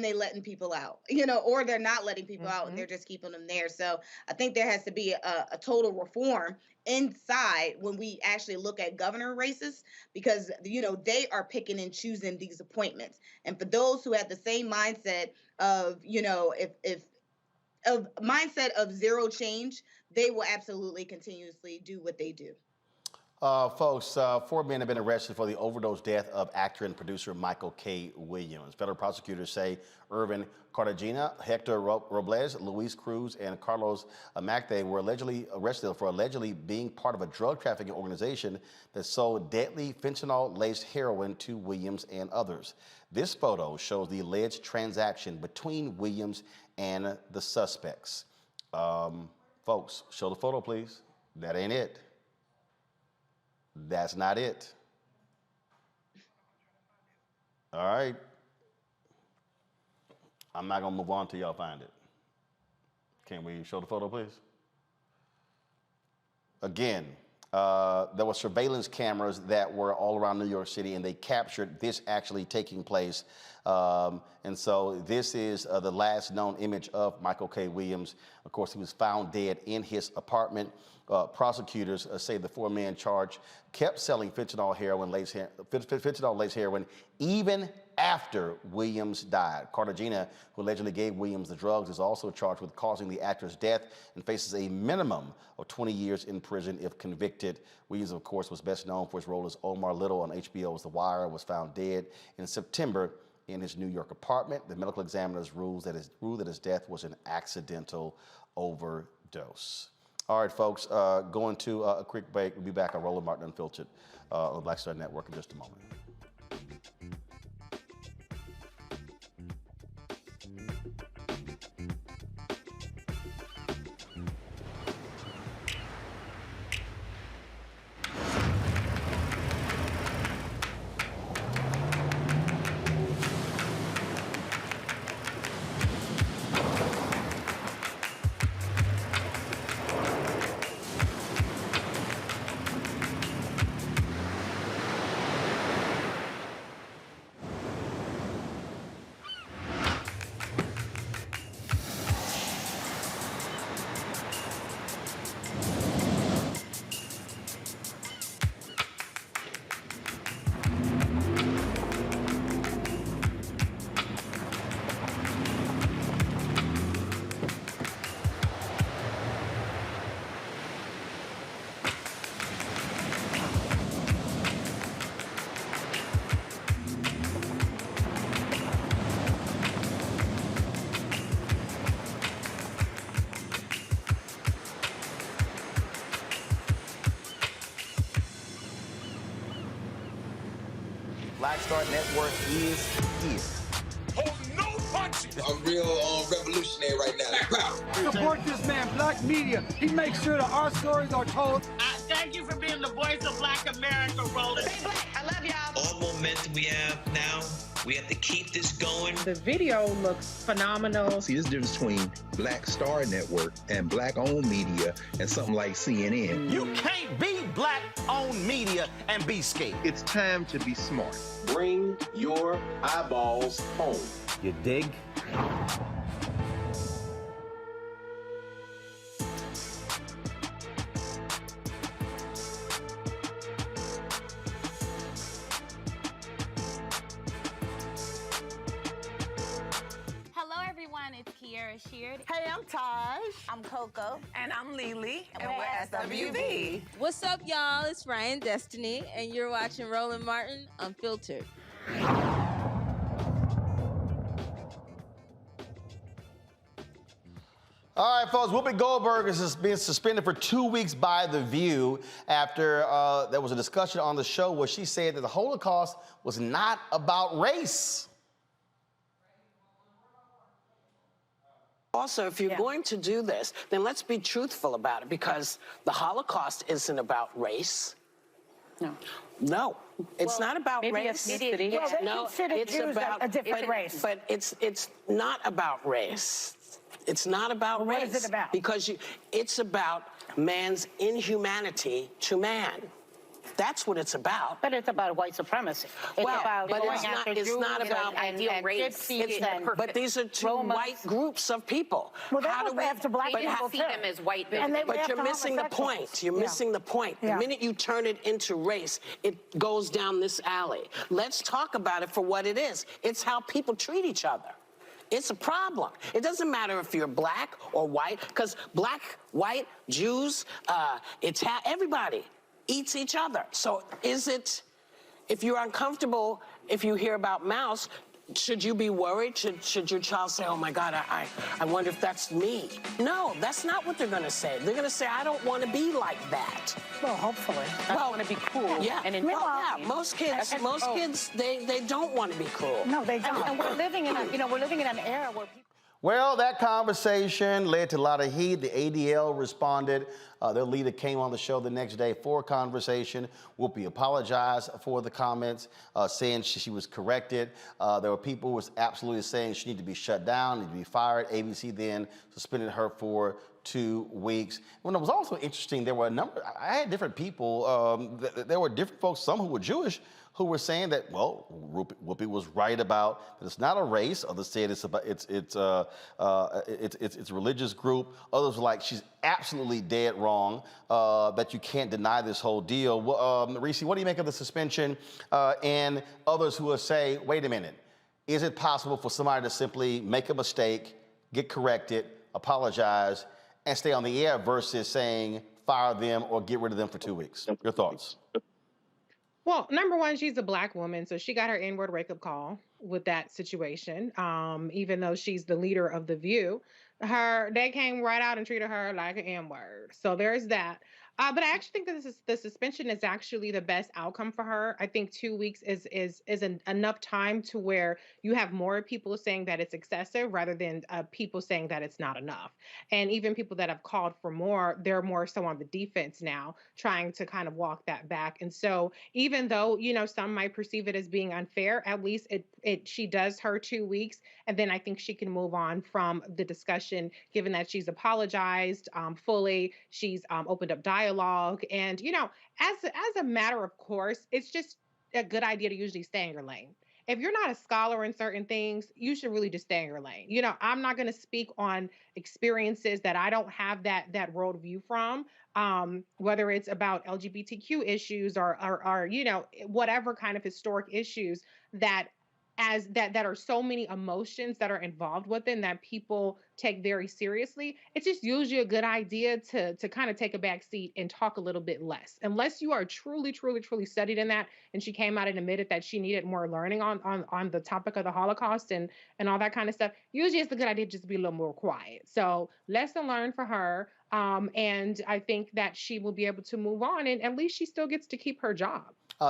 they letting people out, or they're not letting people out and they're just keeping them there. So I think there has to be a total reform inside when we actually look at governor races, because, they are picking and choosing these appointments. And for those who have the same mindset of, if mindset of zero change, they will absolutely continuously do what they do.
Folks, 4 men have been arrested for the overdose death of actor and producer Michael K. Williams. Federal prosecutors say Irvin Cartagena, Hector Robles, Luis Cruz, and Carlos Amacte were allegedly arrested for allegedly being part of a drug trafficking organization that sold deadly fentanyl-laced heroin to Williams and others. This photo shows the alleged transaction between Williams and the suspects. Folks, show the photo, please. That ain't it. That's not it. All right. I'm not gonna move on till y'all find it. Can we show the photo, please? Again, there were surveillance cameras that were all around New York City, and they captured this actually taking place. And so this is the last known image of Michael K. Williams. Of course, he was found dead in his apartment. Prosecutors say the 4 men charged kept selling fentanyl-laced heroin even after Williams died. Cartagena, who allegedly gave Williams the drugs, is also charged with causing the actor's death and faces a minimum of 20 years in prison if convicted. Williams, of course, was best known for his role as Omar Little on HBO's The Wire, was found dead in September in his New York apartment. The medical examiners ruled that his death was an accidental overdose. All right, folks, going to a quick break. We'll be back on Roland Martin Unfiltered on the Black Star Network in just a moment. Black Star Network is here.
Oh, no punches! I'm real revolutionary right now.
Support this man, Black media. He makes sure that our stories are told.
Thank you for being the voice of Black America, Roland.
Stay black. I love y'all.
All momentum we have now, we have to keep this going.
The video looks phenomenal.
See, this difference between Black Star Network and black-owned media and something like CNN.
You can't be black-owned media and be scared.
It's time to be smart.
Bring your eyeballs home.
You dig?
Hey, I'm Taj. I'm Coco.
And I'm Lily.
And we're SWV.
What's up, y'all? It's Ryan Destiny, and you're watching Roland Martin Unfiltered.
All right, folks, Whoopi Goldberg is being suspended for 2 weeks by The View after there was a discussion on the show where she said that the Holocaust was not about race.
Also, if you're going to do this, then let's be truthful about it, because the Holocaust isn't about race. No, it's not about race.
Ethnicity. Well,
no, it's about
a different race.
But it's not about race. It's not about race.
What is it about?
Because it's about man's inhumanity to man. That's what it's about.
But it's about white supremacy. It's about
but
going
it's
after
not, it's
Jews
not about
ideal race.
But these are two white groups of people.
Well, how do we have to black people
see them as white?
But you're missing the point. You're missing the point. The minute you turn it into race, it goes down this alley. Let's talk about it for what it is. It's how people treat each other. It's a problem. It doesn't matter if you're black or white, because black, white, Jews, everybody eats each other. So is it, if you're uncomfortable, if you hear about mouse, should you be worried? Should your child say, oh my God, I wonder if that's me? No, that's not what they're gonna say. They're gonna say, I don't wanna be like that.
Well, hopefully. I don't want to be cool.
Yeah,
and
most kids, they don't want to be cruel.
No, they don't. And we're living in an era where people.
Well, that conversation led to a lot of heat. The ADL responded. Their leader came on the show the next day for a conversation. Whoopi apologized for the comments, saying she was corrected. There were people who was absolutely saying she needed to be shut down, needed to be fired. ABC then suspended her for 2 weeks. When it was also interesting, there were a number, I had different people, there were different folks, some who were Jewish, who were saying that, well, Whoopi was right about that it's not a race. Others said it's a religious group. Others were like, she's absolutely dead wrong, that you can't deny this whole deal. Reese, what do you make of the suspension? And others who will say, wait a minute, is it possible for somebody to simply make a mistake, get corrected, apologize, and stay on the air versus saying fire them or get rid of them for 2 weeks? Your thoughts?
Well, number one, she's a black woman, so she got her N-word wake-up call with that situation. Even though she's the leader of The View, they came right out and treated her like an N-word. So there's that. But I actually think that the suspension is actually the best outcome for her. I think 2 weeks is enough time to where you have more people saying that it's excessive rather than people saying that it's not enough. And even people that have called for more, they're more so on the defense now, trying to kind of walk that back. And so even though, some might perceive it as being unfair, at least she does her 2 weeks. And then I think she can move on from the discussion, given that she's apologized fully, she's opened up dialogue. And, as a matter of course, it's just a good idea to usually stay in your lane. If you're not a scholar in certain things, you should really just stay in your lane. I'm not going to speak on experiences that I don't have that worldview from, whether it's about LGBTQ issues or whatever kind of historic issues that are so many emotions that are involved with them that people take very seriously. It's just usually a good idea to kind of take a back seat and talk a little bit less, unless you are truly, truly, truly studied in that. And she came out and admitted that she needed more learning on the topic of the Holocaust and all that kind of stuff. Usually it's a good idea just to be a little more quiet. So lesson learned for her. And I think that she will be able to move on, and at least she still gets to keep her job.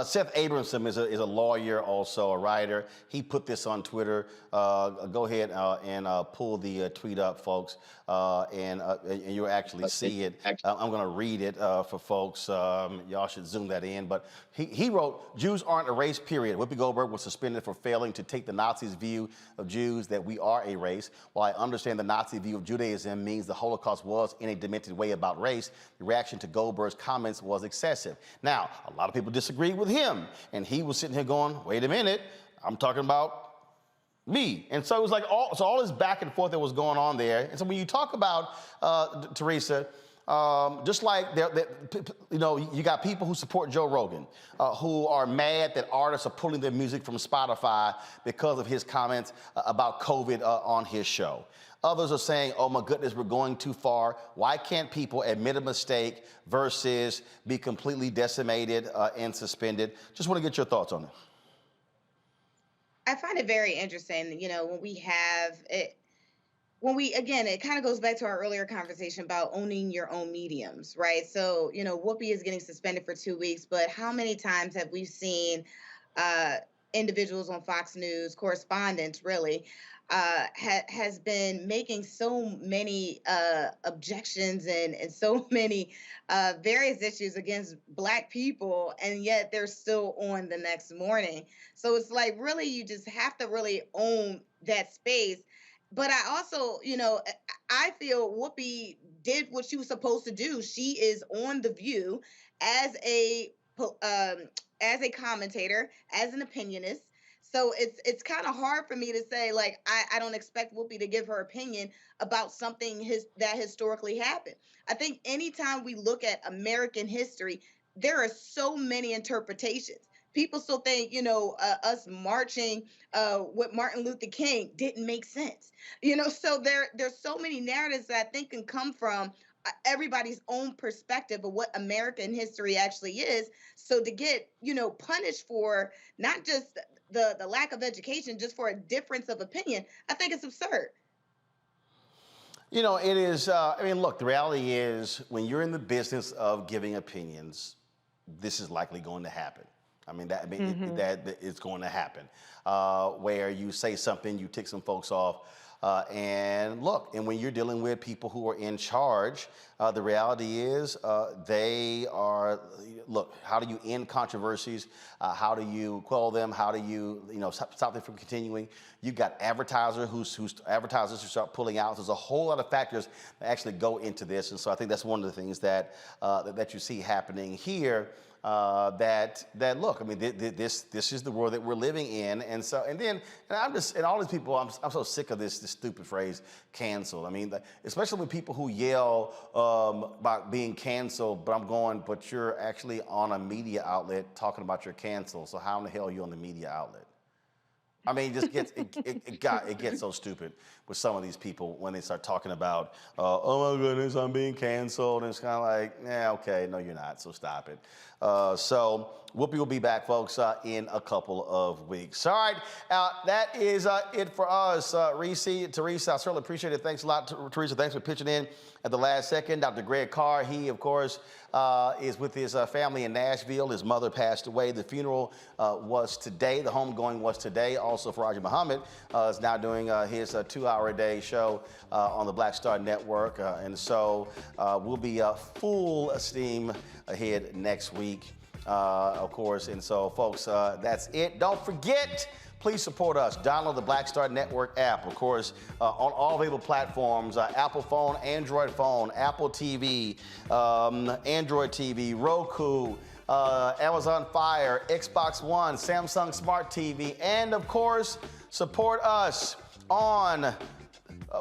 Seth Abramson is a lawyer, also a writer. He put this on Twitter. Go ahead and pull the tweet up, folks, and you'll actually see it. I'm going to read it for folks. Y'all should zoom that in. But he wrote, Jews aren't a race, period. Whoopi Goldberg was suspended for failing to take the Nazis' view of Jews that we are a race. While I understand the Nazi view of Judaism means the Holocaust was in a demented way about race, the reaction to Goldberg's comments was excessive. Now, a lot of people disagree with him, and he was sitting here going, wait a minute, I'm talking about me. And so it was like all this back and forth that was going on there. And so when you talk about Teresa, just like you got people who support Joe Rogan, who are mad that artists are pulling their music from Spotify because of his comments about COVID on his show. Others are saying, oh my goodness, we're going too far. Why can't people admit a mistake versus be completely decimated and suspended? Just want to get your thoughts on it.
I find it very interesting, when we have it, again, it kind of goes back to our earlier conversation about owning your own mediums, right? So, Whoopi is getting suspended for 2 weeks, but how many times have we seen individuals on Fox News, correspondents really, has been making so many objections and so many various issues against Black people, and yet they're still on the next morning. So it's like, really, you just have to really own that space. But I also, I feel Whoopi did what she was supposed to do. She is on The View as a commentator, as an opinionist. So it's kind of hard for me to say, like, I don't expect Whoopi to give her opinion about something that historically happened. I think anytime we look at American history, there are so many interpretations. people still think, us marching with Martin Luther King didn't make sense. So there's so many narratives that I think can come from everybody's own perspective of what American history actually is. So to get, punished for not just the lack of education, just for a difference of opinion, I think it's absurd.
It is, look, the reality is when you're in the business of giving opinions, this is likely going to happen. That it's going to happen, where you say something, you tick some folks off, and when you're dealing with people who are in charge, the reality is they are, how do you end controversies? How do you quell them? How do you, stop them from continuing? You've got advertisers who start pulling out. There's a whole lot of factors that actually go into this, and so I think that's one of the things that you see happening here. This is the world that we're living in, and all these people, I'm so sick of this stupid phrase, canceled. Especially with people who yell about being canceled, but you're actually on a media outlet talking about you're canceled. So how in the hell are you on the media outlet? It just gets it gets so stupid with some of these people when they start talking about, oh my goodness, I'm being canceled, and it's kind of like, yeah, okay, no, you're not, so stop it. So Whoopi will be back, folks, in a couple of weeks. All right, that is it for us. Teresa, I certainly appreciate it. Thanks a lot, Teresa. Thanks for pitching in at the last second. Dr. Greg Carr, he, of course, is with his family in Nashville. His mother passed away. The funeral was today. The homegoing was today. Also, Faraji Muhammad is now doing his 2-hour-a-day show on the Black Star Network. And so we'll be full steam ahead next week, of course. And so, folks, that's it. Don't forget, please support us. Download the Black Star Network app, of course, on all available platforms, Apple phone, Android phone, Apple TV, Android TV, Roku, Amazon Fire, Xbox One, Samsung Smart TV, and, of course, support us on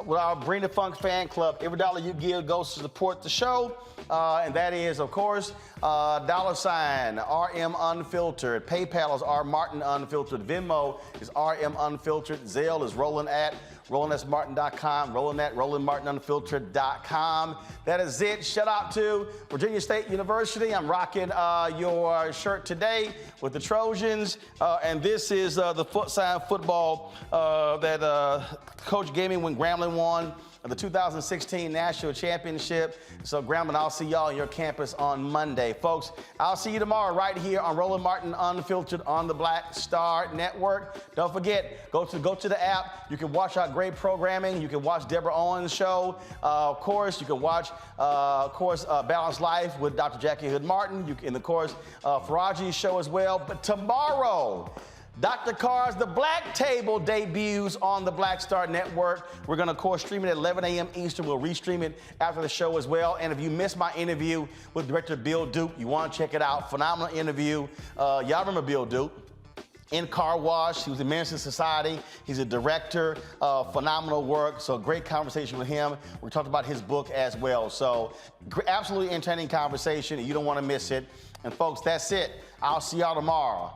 with our Bring the Funk fan club. Every dollar you give goes to support the show. And that is, of course, $, RM Unfiltered. PayPal is R Martin Unfiltered. Venmo is RM Unfiltered. Zelle is RolandSMartin.com. RolandMartinUnfiltered.com. That is it. Shout out to Virginia State University. I'm rocking your shirt today with the Trojans. And this is the Southside football that Coach gave me when Grambling won the 2016 National Championship. So, Grambling, I'll see y'all on your campus on Monday. Folks, I'll see you tomorrow right here on Roland Martin Unfiltered on the Black Star Network. Don't forget, go to the app. You can watch our great programming. You can watch Deborah Owens' show. Of course, you can watch, Balanced Life with Dr. Jackie Hood Martin. You can, of course, Faraji's show as well. But tomorrow, Dr. Carr's The Black Table debuts on the Black Star Network. We're going to, of course, stream it at 11 a.m. Eastern. We'll restream it after the show as well. And if you missed my interview with Director Bill Duke, you want to check it out. Phenomenal interview. Y'all remember Bill Duke? In Car Wash, he was in Minister Society. He's a director, phenomenal work. So great conversation with him. We talked about his book as well. So absolutely entertaining conversation. You don't want to miss it. And folks, that's it. I'll see y'all tomorrow.